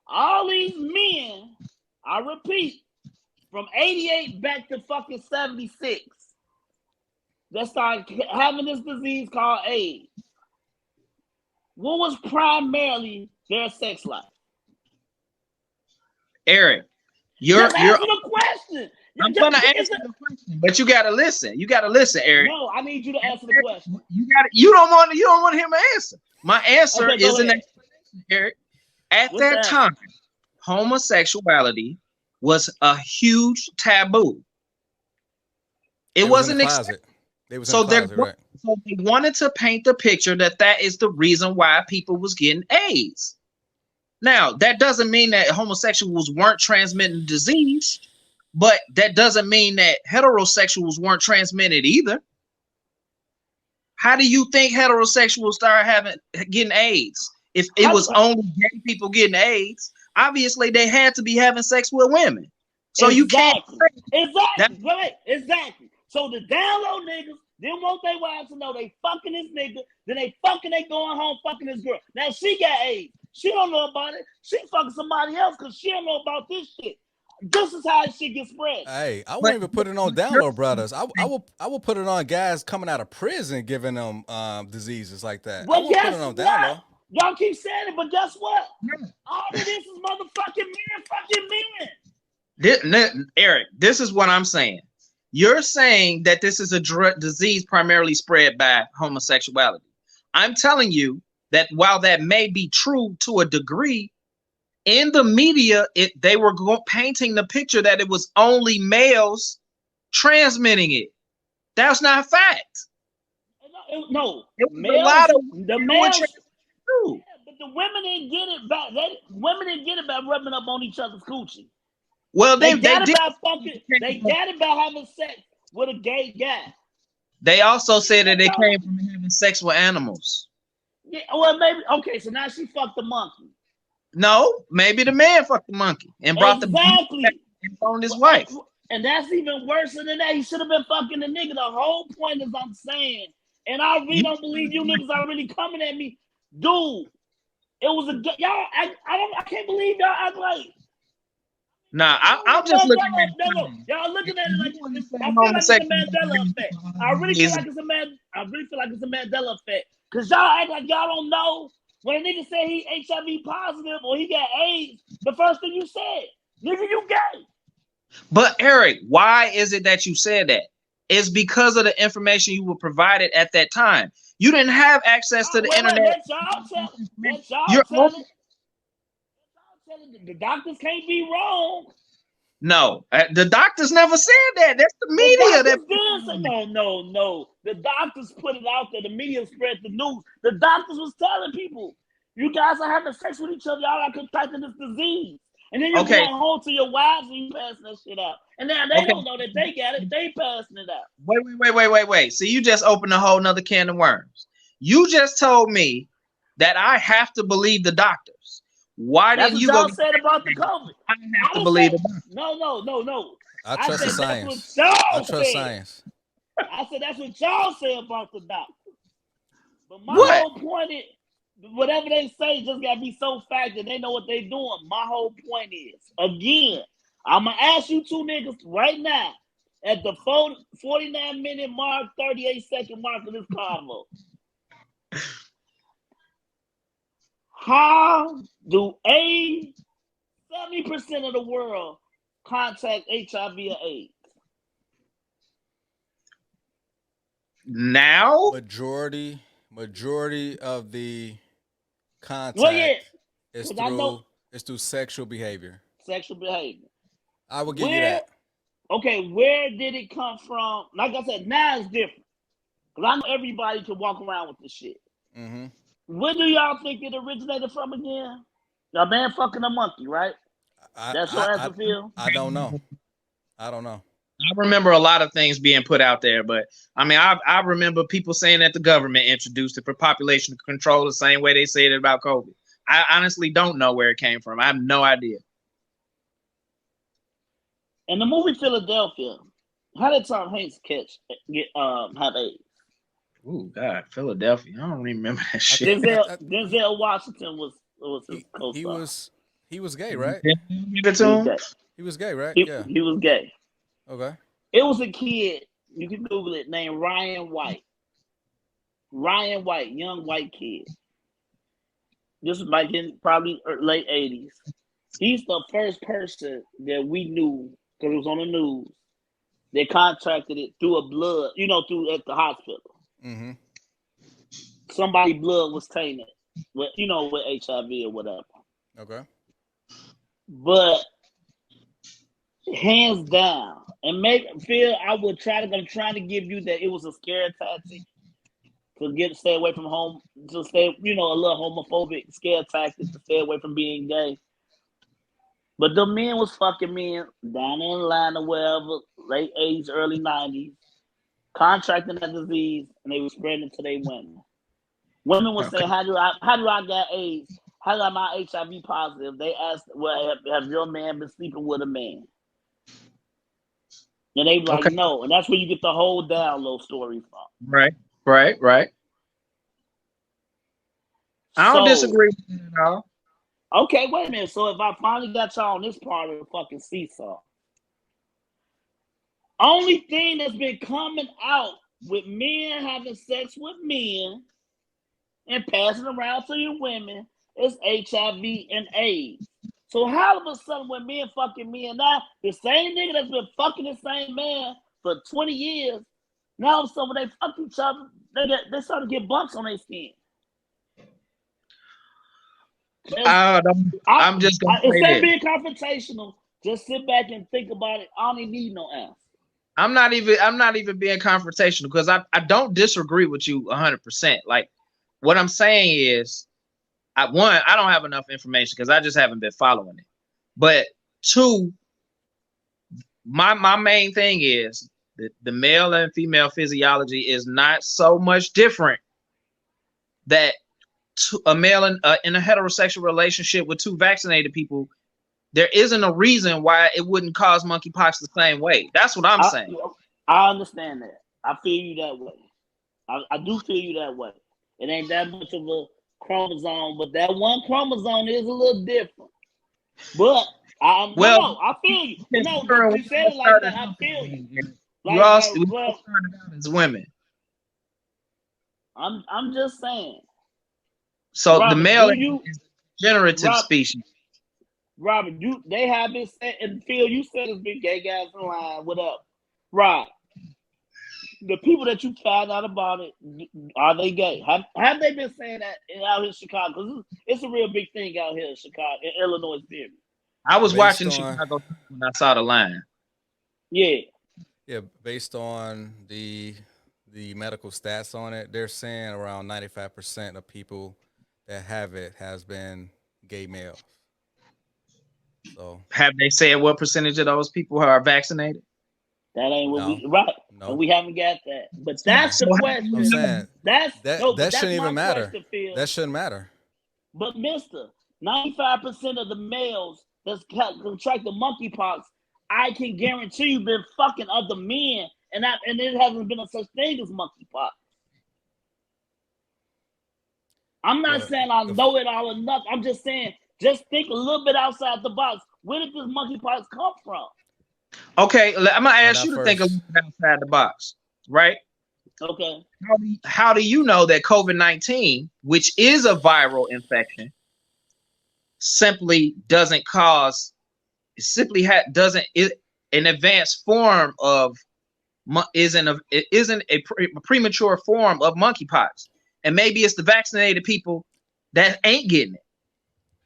all these men, I repeat, from 88 back to fucking 76, that started having this disease called AIDS. What was primarily their sex life? Eric, Just answer the question. I'm gonna answer the question, but you gotta listen. You gotta listen, Eric. No, I need you to answer the question. You don't want to hear my answer. My answer is an explanation, Eric. At that time, homosexuality was a huge taboo. It wasn't accepted. So they wanted to paint the picture that is the reason why people was getting AIDS. Now, that doesn't mean that homosexuals weren't transmitting disease, but that doesn't mean that heterosexuals weren't transmitted either. How do you think heterosexuals started getting AIDS? If it was only gay people getting AIDS, obviously they had to be having sex with women. So you can't. Exactly. So the down low niggas didn't want their wives to know they fucking this nigga, then they going home fucking this girl. Now she got AIDS. She don't know about it. She fucking somebody else because she don't know about this shit. This is how this shit gets spread. Hey, I wouldn't even put it on down low brothers. I will put it on guys coming out of prison giving them diseases like that. Well, I won't put it on down low. Y'all keep saying it, but guess what? All of this is motherfucking men. Eric, this is what I'm saying. You're saying that this is a disease primarily spread by homosexuality. I'm telling you that while that may be true to a degree, in the media, they were painting the picture that it was only males transmitting it. That's not a fact. No, it was a lot of the males. Yeah, but the women didn't get it back. Women didn't get it by rubbing up on each other's coochie. Well, they got it by having sex with a gay guy. They also said that they came from having sex with animals. Yeah, well, maybe okay. So now she fucked the monkey. No, maybe the man fucked the monkey and brought the monkey back and phoned his wife. And that's even worse than that. He should have been fucking the nigga. The whole point is I'm saying, and I really don't believe you niggas are really coming at me, dude. It was y'all. I can't believe y'all act like. Nah, I'm just looking at it. Y'all looking at it like I feel like it's a Mandela effect. I really feel like it's a Mandela effect. Cause y'all act like y'all don't know when a nigga say he HIV positive or he got AIDS. The first thing you said, nigga, you gay. But Eric, why is it that you said that? It's because of the information you were provided at that time. You didn't have access to the internet. The doctors can't be wrong. No, the doctors never said that. That's the media No. The doctors put it out there. The media spread the news. The doctors was telling people, you guys are having sex with each other. Y'all are contracting this disease. And then you're going home to your wives and you passing that shit out. And now they don't know that they got it. They passing it out. Wait. So you just opened a whole nother can of worms. You just told me that I have to believe the doctors. Why didn't you go? That's what y'all said about the COVID. I have to believe the doctors. No. I trust the science. I trust science. I said that's what y'all say about the doctors. But my whole point is, whatever they say just gotta be so fact that they know what they're doing. My whole point is, again, I'm gonna ask you two niggas right now at the 49-minute mark, 38-second mark of this convo. How do 70% of the world contact HIV or AIDS? Now? Majority of the contact is through sexual behavior. Sexual behavior. I will give you that. Okay, where did it come from? Like I said, now it's different. Because I know everybody can walk around with this shit. Mm-hmm. Where do y'all think it originated from again? A man fucking a monkey, right? That's your answer, Phil? I don't know. I remember a lot of things being put out there, but I mean, I remember people saying that the government introduced it for population control the same way they said it about COVID. I honestly don't know where it came from. I have no idea. In the movie Philadelphia, how did Tom Hanks have AIDS? Oh God, Philadelphia! I don't remember that shit. Denzel Washington was his co-star. He was gay, right? Give it to him. He was gay, right? Yeah. He was gay. Okay. It was a kid, you can Google it, named Ryan White. Ryan White, young white kid. This was back in probably late 80s. He's the first person that we knew, because it was on the news, they contracted it through a blood, through at the hospital. Mm-hmm. Somebody's blood was tainted with, with HIV or whatever. Okay. But hands down, and I'm trying to give you that it was a scare tactic to stay away from home, to stay, a little homophobic scare tactic to stay away from being gay. But the men was fucking men down in Atlanta, wherever, late 80s, early 90s, contracting that disease, and they were spreading it to their women. Women would say, how do I get AIDS? How do I my HIV positive? They asked, well, have your man been sleeping with a man? And they be like, no. And that's where you get the whole download story from. Right. I don't disagree with you at all. Okay, wait a minute. So if I finally got y'all on this part of the fucking seesaw, only thing that's been coming out with men having sex with men and passing around to your women is HIV and AIDS. So how all of a sudden when men fucking men now, the same nigga that's been fucking the same man for 20 years, now all of a sudden when they fuck each other, they start to get bumps on their skin. I'm just gonna instead of being confrontational, just sit back and think about it. I don't even need no answer. I'm not even being confrontational because I don't disagree with you 100%. Like what I'm saying is, I don't have enough information because I just haven't been following it. But two, my main thing is that the male and female physiology is not so much different that a male in a heterosexual relationship with two vaccinated people, there isn't a reason why it wouldn't cause monkeypox the same way. That's what I'm saying. I understand that. I feel you that way. I do feel you that way. It ain't that much of a chromosome, but that one chromosome is a little different. But I feel you. No, you said it like that. I feel you. You all started out as women. I'm just saying. So Robert, the male is a generative species. Robert, they have been said, and Phil, you said it's been gay guys in line. What up? Rob, the people that you found out about it, are they gay? Have they been saying that out here in Chicago? Because it's a real big thing out here in Chicago, in Illinois, period. I was watching Chicago when I saw the line. Yeah. Yeah, based on the medical stats on it, they're saying around 95% of people that have it has been gay males. So have they said what percentage of those people are vaccinated? That ain't what we right. No. And we haven't got that. But that's the question. I'm saying that shouldn't even matter. That shouldn't matter. But mister, 95% of the males that's contracted monkeypox, I can guarantee you been fucking other men, and it hasn't been a such thing as monkeypox. I'm not saying I know it all enough. I'm just saying, just think a little bit outside the box. Where did this monkeypox come from? Okay, I'm gonna ask you to think a little bit outside the box, right? Okay. How do you know that COVID-19, which is a viral infection, simply doesn't cause? It simply an advanced form of isn't a premature form of monkeypox, and maybe it's the vaccinated people that ain't getting it.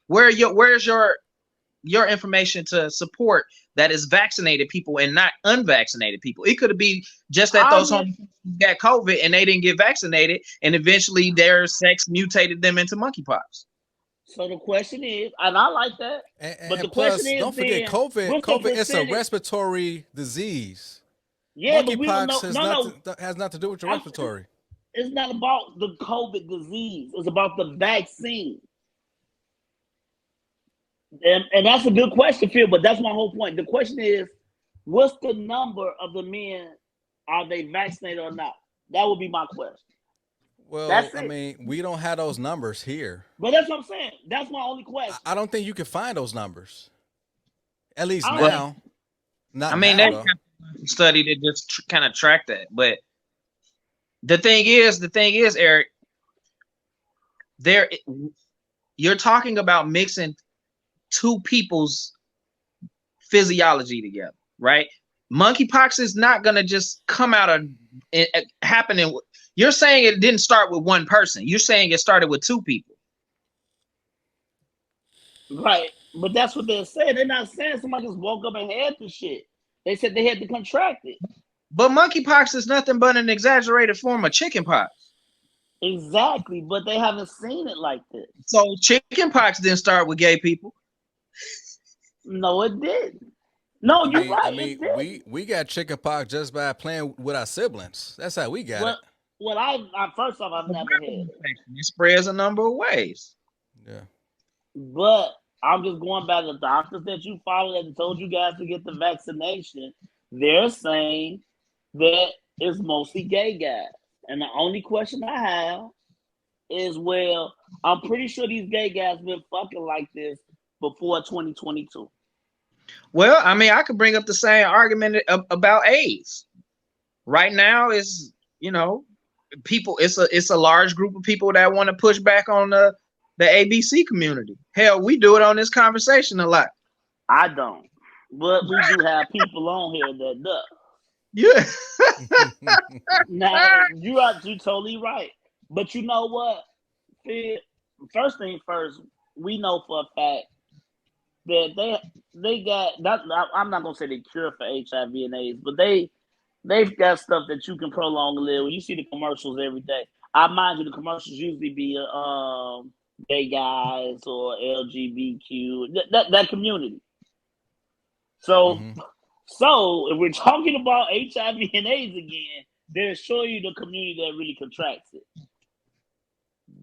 Where's your information to support that is vaccinated people and not unvaccinated people? It could be just that those homies got COVID and they didn't get vaccinated, and eventually their sex mutated them into monkeypox. So the question is, and I like that, but the question is, don't forget COVID is a respiratory disease. Yeah, monkeypox has nothing to do with your respiratory. It's not about the COVID disease. It's about the vaccine. And that's a good question, Phil, but that's my whole point. The question is, what's the number of the men? Are they vaccinated or not? That would be my question. Well, That's I it. mean, we don't have those numbers here. But that's what I'm saying. That's my only question. I don't think you can find those numbers. At least I don't Well, now. Not I mean, now they though. have a study that just kind of track that. But the thing is, Eric, there you're talking about mixing two people's physiology together, right? Monkeypox is not gonna just come out of it happening. You're saying it didn't start with one person. You're saying it started with two people. Right. But that's what they're saying. They're not saying somebody just woke up and had the shit. They said they had to contract it. But monkeypox is nothing but an exaggerated form of chickenpox. Exactly. But they haven't seen it like this. So chickenpox didn't start with gay people. No, it didn't. No, you're right. I mean, we got chickenpox just by playing with our siblings. That's how we got it. Well, I first off, I've never had it. It spreads a number of ways. Yeah. But I'm just going by the doctors that you follow that told you guys to get the vaccination. They're saying that it's mostly gay guys. And the only question I have is, well, I'm pretty sure these gay guys been fucking like this before 2022. Well, I mean, I could bring up the same argument about AIDS. Right now, is people. It's a large group of people that want to push back on the ABC community. Hell, we do it on this conversation a lot. I don't, but we do have people on here that does. Yeah. Now you totally right, but you know what? First thing first, we know for a fact that they got that. I'm not gonna say they cure for HIV and AIDS, but they've got stuff that you can prolong live. You see the commercials every day. I mind you, the commercials usually be gay guys or LGBTQ that community. So so if we're talking about HIV and AIDS again, they're showing you the community that really contracts it.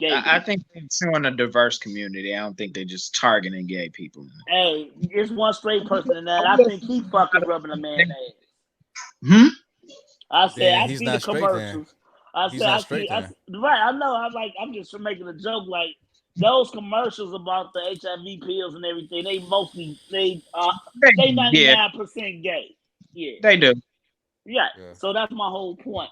I think they're showing a diverse community. I don't think they're just targeting gay people. Hey, it's one straight person in that. I think he fucking rubbing a man's ass. I said, I see the commercials. Right, I know. I'm just making a joke. Like those commercials about the HIV pills and everything. They 99% gay. Yeah, they do. Yeah. So that's my whole point.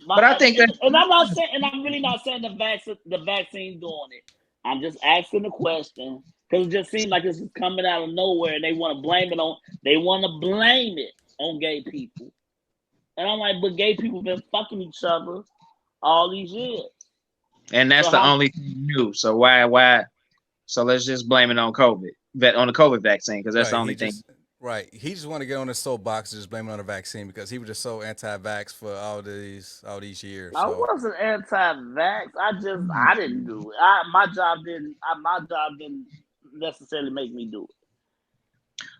But I think and I'm not saying, and I'm really not saying the vaccine doing it. I'm just asking the question because it just seems like this is coming out of nowhere, and they want to blame it on gay people. And I'm like, but gay people been fucking each other all these years. And that's the only thing new. So why? So let's just blame it on COVID, on the COVID vaccine, because that's the only thing. Right. He just want to get on his soapbox and just blame it on the vaccine because he was just so anti-vax for all these years. I wasn't anti-vax. I didn't do it. My job didn't necessarily make me do it.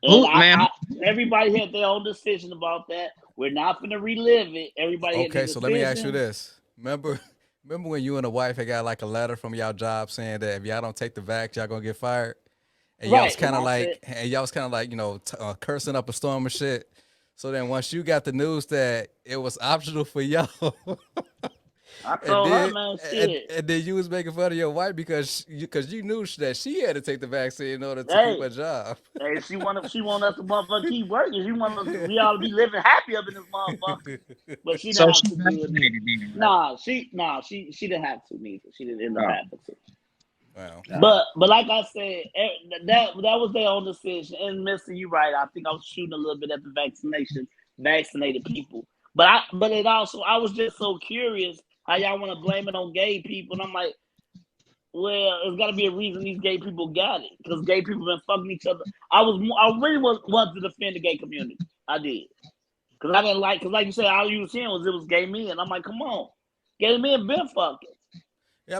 And everybody had their own decision about that. We're not going to relive it. Everybody had their decision. So let me ask you this. Remember when you and the wife had got like a letter from y'all job saying that if y'all don't take the vax, y'all going to get fired? And y'all was kind of like, cursing up a storm of shit. So then once you got the news that it was optional for y'all, I told her, man, shit. And then you was making fun of your wife because you knew that she had to take the vaccine in order to keep her job. Hey, she want us to motherfucker keep working. She want us we all to be living happy up in this motherfucker. But she didn't have to do it. Nah, she didn't have to neither. She didn't end up having to. Wow. But like I said, that was their own decision. And Mister, you right. I think I was shooting a little bit at the vaccinated people. But I was just so curious how y'all want to blame it on gay people. And I'm like, well, there's got to be a reason these gay people got it. Because gay people been fucking each other. I really wanted to defend the gay community. I did. Because I didn't because like you said, all you was hearing was gay men. I'm like, come on. Gay men been fucking. Yeah,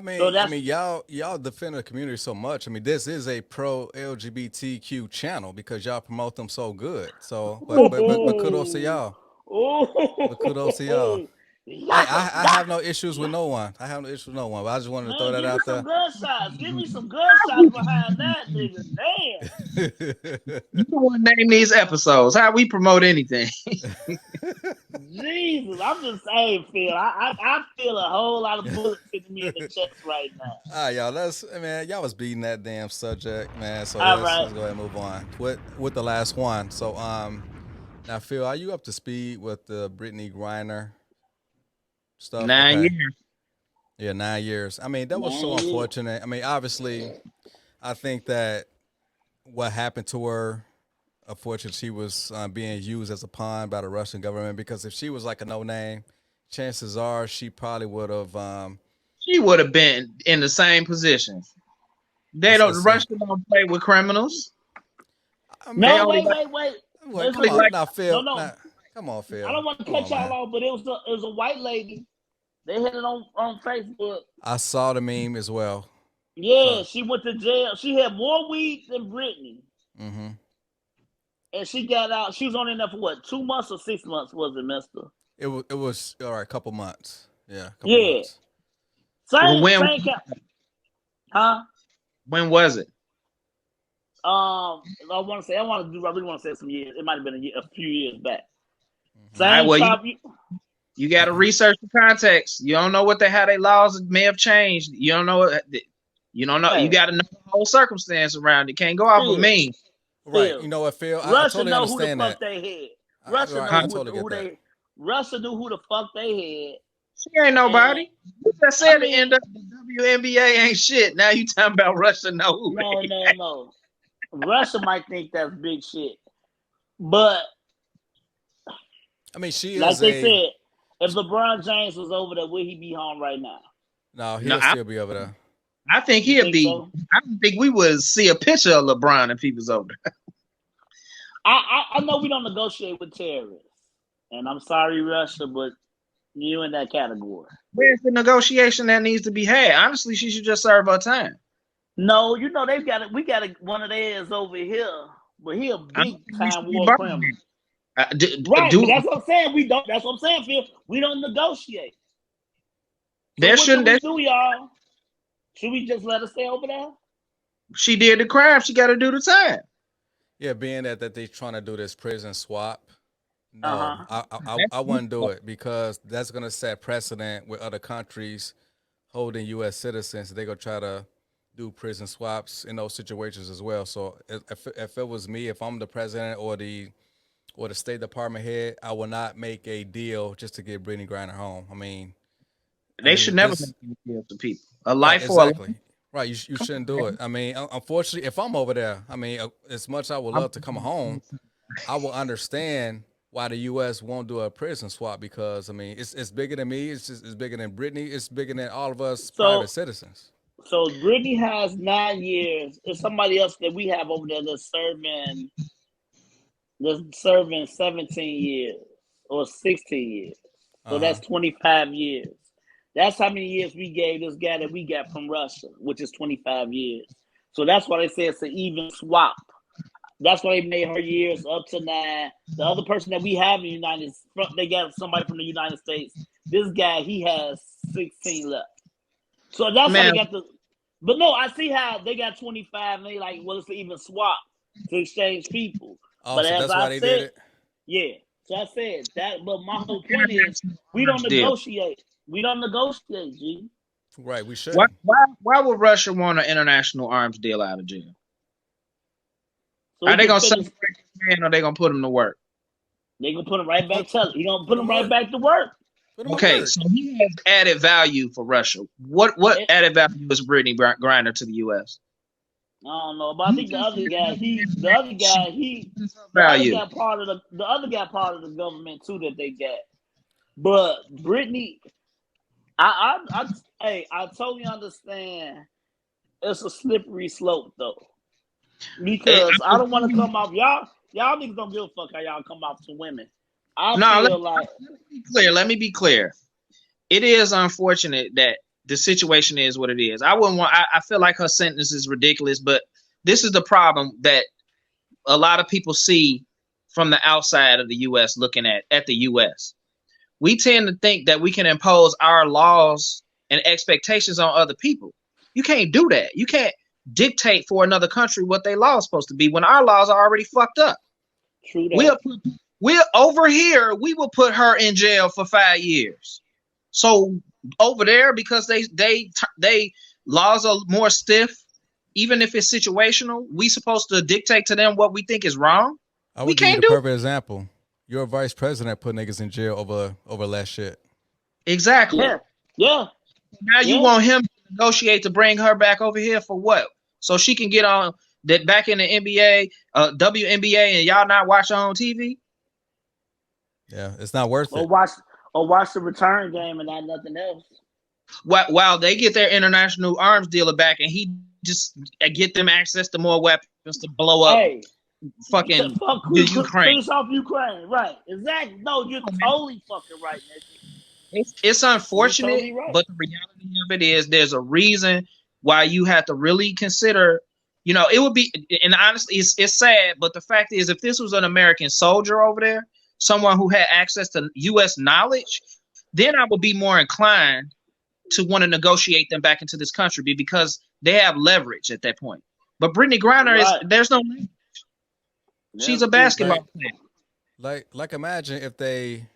y'all defend the community so much. I mean, this is a pro LGBTQ channel because y'all promote them so good. So, but kudos to y'all. But kudos to y'all. I have no issues with no one. But I just wanted to throw that out there. Give me some gunshots behind that, nigga. Damn. You don't want to name these episodes. How we promote anything? Jesus, I'm just saying, Phil. I feel a whole lot of bullets hitting me in the chest right now. All right, y'all. Y'all was beating that damn subject, man. So All let's right. go ahead and move on with the last one. So now Phil, are you up to speed with the Brittney Griner stuff? 9 years. Yeah, 9 years. I mean, that was so 9 years. unfortunate. I mean, obviously, I think that what happened to her, unfortunately, she was being used as a pawn by the Russian government, because if she was like a no-name, chances are she probably would have. She would have been in the same position. Russia don't play with criminals. I mean, No, wait. Well, come Listen, on, now, Phil. no. Now, come on, Phil. I don't want to cut y'all off, but it was a white lady. They had it on Facebook. I saw the meme as well. Yeah, she went to jail. She had more weed than Brittney. Mm-hmm. And she got out. She was only there for what, 2 months or 6 months, was it, mister? It was all right, a couple months. Yeah, months. Same huh? When was it? I really want to say some years. It might have been a few years back. Mm-hmm. You got to research the context. You don't know how their laws may have changed. You don't know. You don't know. Hey. You got to know the whole circumstance around it. Can't go off of me. Right. You know what, Phil? I totally understand that. Russia knew who the fuck they had. She ain't nobody. You just said the end of the WNBA ain't shit. Now you talking about Russia know who No. Russia might think that's big shit. But I mean, she is like they said, if LeBron James was over there, would he be home right now? No, he'll still be over there. I think he'll be. So? I don't think we would see a picture of LeBron if he was over there. I know we don't negotiate with terrorists. And I'm sorry, Russia, but you in that category. Where's the negotiation that needs to be had? Honestly, she should just serve her time. No, they've got it. We got one of theirs over here, but he a big time war criminal. Right, that's what I'm saying. We don't. That's what I'm saying, Phil. We don't negotiate. So what should we do, y'all? Should we just let her stay over there? She did the crime. She got to do the time. Yeah, being that they're trying to do this prison swap. No, I wouldn't do it, because that's going to set precedent with other countries holding U.S. citizens. They're going to try to do prison swaps in those situations as well. So if it was me, if I'm the president or the State Department head, I will not make a deal just to get Brittney Griner home. I mean, they should never make a deal to people. A life for exactly. Right, you shouldn't do it. I mean, unfortunately, if I'm over there, I mean, as much as I would love to come home, I will understand why the U.S. won't do a prison swap, because I mean, it's bigger than me. It's bigger than Brittney. It's bigger than all of us private citizens. So Brittney has 9 years. There's somebody else that we have over there that's serving 17 years or 16 years. So that's 25 years. That's how many years we gave this guy that we got from Russia, which is 25 years. So that's why they say it's an even swap. That's why they made her years up to 9. The other person that we have in the United States, they got somebody from the United States. This guy, he has 16 left. So that's why they got the. But no, I see how they got 25 and they like, well, it's an even swap to exchange people. Oh, but so that's why they did it? Yeah. So I said that, but my whole point is we don't negotiate. We don't negotiate, G. Right, we should. Why would Russia want an international arms deal out of jail? So are they gonna separate this man, or they gonna put him to work? They gonna put him right back. He gonna put him right back to work. Okay, so he has added value for Russia. What added value is Brittney Griner to the U.S.? I don't know, but I think the other guy part of the government too that they got. But Brittney, I totally understand. It's a slippery slope though, because I don't want to come off y'all niggas don't give a fuck how y'all come off to women. Let me be clear. It is unfortunate that the situation is what it is. I feel like her sentence is ridiculous, but this is the problem that a lot of people see from the outside of the U.S. looking at the U.S. We tend to think that we can impose our laws and expectations on other people. You can't do that. You can't dictate for another country what their law is supposed to be when our laws are already fucked up. True that. We're over here. We will put her in jail for 5 years. So over there, because they laws are more stiff, even if it's situational, we supposed to dictate to them what we think is wrong. I We would give you can't the do perfect example. Your vice president put niggas in jail over less shit. exactly. Yeah. Now you want him to negotiate to bring her back over here for what? So she can get on that back in the NBA, WNBA, and y'all not watch her on TV? Yeah, it's not worth it. Or watch the return game and not nothing else. While they get their international arms dealer back, and he just get them access to more weapons to blow up fucking Ukraine. Finish off Ukraine, right? Exactly. No, you're totally fucking right, nigga. It's unfortunate, totally right. but the reality of it is there's a reason why you have to really consider, it would be, and honestly, it's sad, but the fact is, if this was an American soldier over there, someone who had access to U.S. knowledge, then I would be more inclined to want to negotiate them back into this country because they have leverage at that point. But Brittney Griner there's no leverage. She's a basketball player. Like imagine if they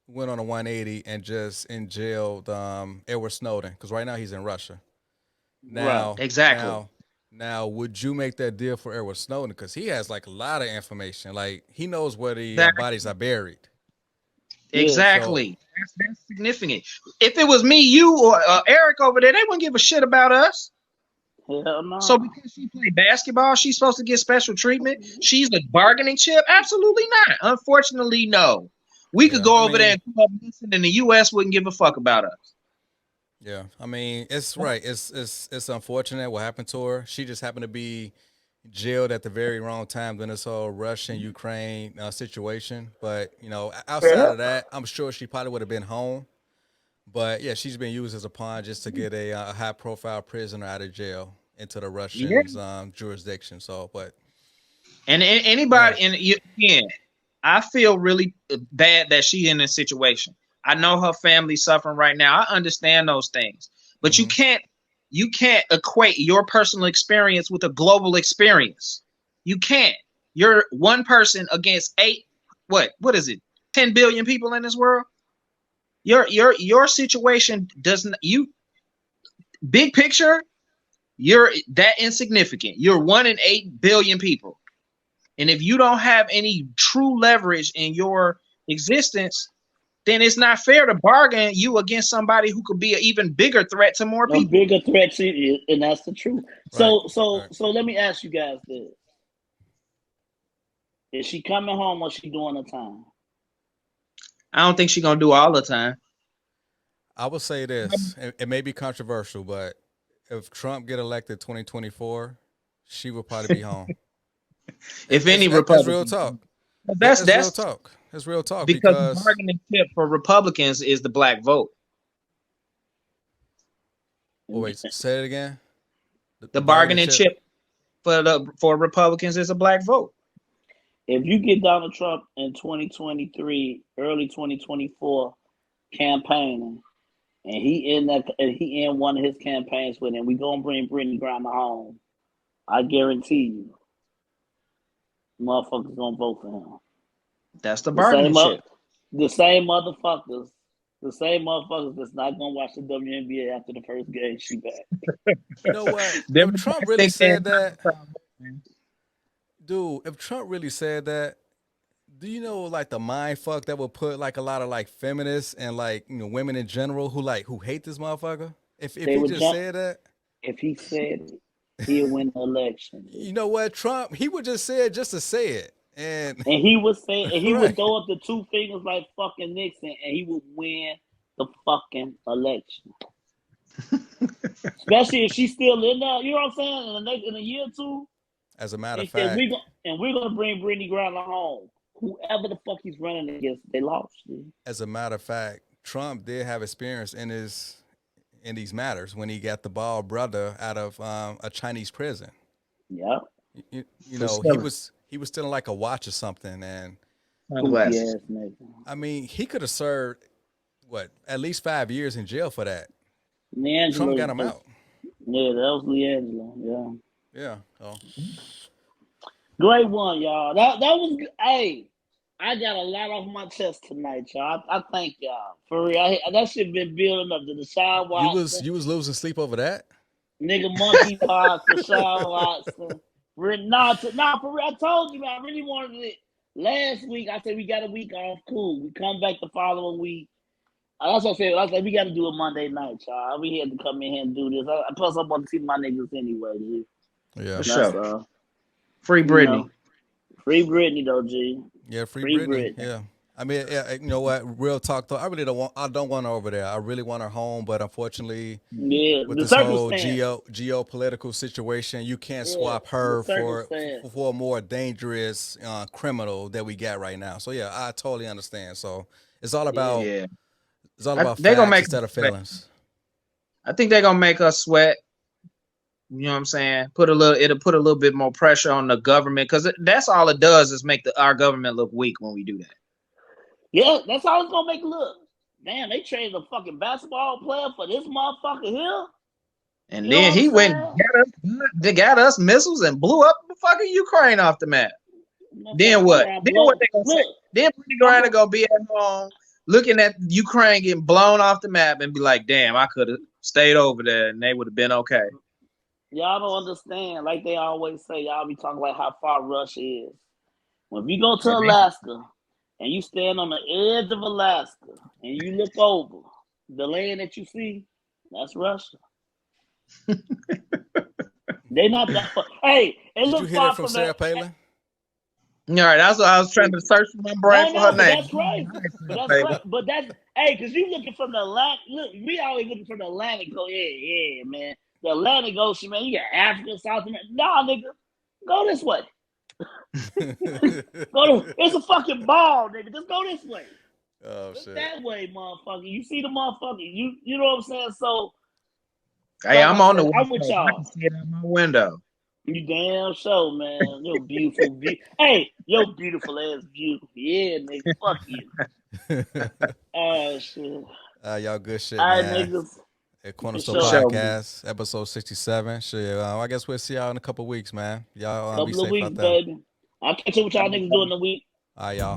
went on a 180 and just jailed Edward Snowden, because right now he's in Russia. Now, exactly. Now, would you make that deal for Edward Snowden? Because he has like a lot of information. Like he knows where the bodies are buried. Exactly. So, that's significant. If it was me, you, or Eric over there, they wouldn't give a shit about us. Hell no. So because she played basketball, she's supposed to get special treatment? She's a bargaining chip? Absolutely not. Unfortunately, no. We could go over there and come up and the U.S. wouldn't give a fuck about us. Yeah, I mean, it's right. It's unfortunate what happened to her. She just happened to be jailed at the very wrong time during this whole Russian-Ukraine situation. But, outside of that, I'm sure she probably would have been home. But, yeah, she's been used as a pawn just to get a high-profile prisoner out of jail into the Russians' jurisdiction. So, but. And anybody, I feel really bad that she's in this situation. I know her family's suffering right now. I understand those things. But you can't equate your personal experience with a global experience. You can't. You're one person against 10 billion people in this world. Your situation doesn't, big picture, you're that insignificant. You're 1 in 8 billion people. And if you don't have any true leverage in your existence, then it's not fair to bargain you against somebody who could be an even bigger threat to more people. A bigger threat to you, and that's the truth. So let me ask you guys this. Is she coming home or she doing the time? I don't think she's going to do all the time. I will say this. It may be controversial, but if Trump get elected 2024, she will probably be home. If any Republican. That's real talk. That's real talk. It's real talk because the bargaining chip for Republicans is the black vote. Oh, wait, say it again. The bargaining chip for Republicans is a black vote. If you get Donald Trump in 2023, early 2024, campaigning, and he in one of his campaigns with him, we gonna bring Brittney Griner home. I guarantee you, motherfuckers gonna vote for him. That's the bargaining chip. The same motherfuckers that's not gonna watch the WNBA after the first game. She back. You know what? If Trump really said that, dude. If Trump really said that, do you know like the mind fuck that would put like a lot of like feminists and like women in general who hate this motherfucker? If he just said that, if he said it, he'll win the election. You know what, Trump? He would just say it just to say it. And he would say, and he would throw up the two fingers like fucking Nixon, and he would win the fucking election. Especially if she's still in there, you know what I'm saying? In a year or two. As a matter of fact, we're gonna bring Brittney Griner home. Whoever the fuck he's running against, they lost. Dude. As a matter of fact, Trump did have experience in these matters when he got the bald brother out of a Chinese prison. Yeah. You know, he was stealing like a watch or something, and I mean, he could have served at least 5 years in jail for that. Trump got him out. Yeah, that was LeAngelo. Yeah. Oh. Great one, y'all. That was I got a lot off my chest tonight, y'all. I thank y'all for real. That shit been building up to Deshaun Watson. You was losing sleep over that? Nigga, Monkeypox, Deshaun Watson. Nah, for real. I told you, man. I really wanted it last week. I said we got a week off. Cool. We come back the following week. That's what I said. I said we got to do it Monday night, y'all. We had to come in here and do this. Plus, I want to see my niggas anyway, G. Yeah, for sure. Free Brittney. Free Brittney though, G. Yeah, free Brittney. Yeah. I mean, yeah, you know what? Real talk though, I don't want her over there. I really want her home, but unfortunately, with this whole geopolitical situation, you can't swap her for a more dangerous criminal that we got right now. So yeah, I totally understand. So it's all about it's all about facts instead of feelings. I think they're gonna make us sweat. You know what I'm saying? It'll put a little bit more pressure on the government because that's all it does is make our government look weak when we do that. Yeah, that's all it's gonna make it look. Damn, they traded a fucking basketball player for this motherfucker here. And then he went and got us missiles and blew up the fucking Ukraine off the map. Then what? Then what they gonna say? Then Brittney Griner gonna be at home looking at Ukraine getting blown off the map and be like, damn, I could have stayed over there and they would have been okay. Y'all don't understand. Like they always say, y'all be talking about how far Russia is. When you go to Alaska and you stand on the edge of Alaska and you look over the land that you see, that's Russia. They not that far. Hey, it looks far from Sarah Palin? All right, that's what I was trying to search my brain for her name. That's right. But that's hey, because you looking from the Atlantic. Look, we always looking from the Atlantic. Go, yeah, man. The Atlantic Ocean, man. You got Africa, South America. Nah, nigga, go this way. It's a fucking ball, nigga. Just go this way. Oh shit. That way, motherfucker. You see the motherfucker. You know what I'm saying? So, hey, I'm on the I'm with y'all. I can see it out my window. You damn sure, man. You're beautiful. Hey, you're beautiful ass beautiful. Yeah, nigga. Fuck you. Oh shit. Y'all good shit, all right, man. Niggas. At Cornerstone Podcast, episode 67. Shit, I guess we'll see y'all in a couple weeks, man. Y'all be safe out there. Baby. I'll catch up with y'all niggas during the week. All right, y'all.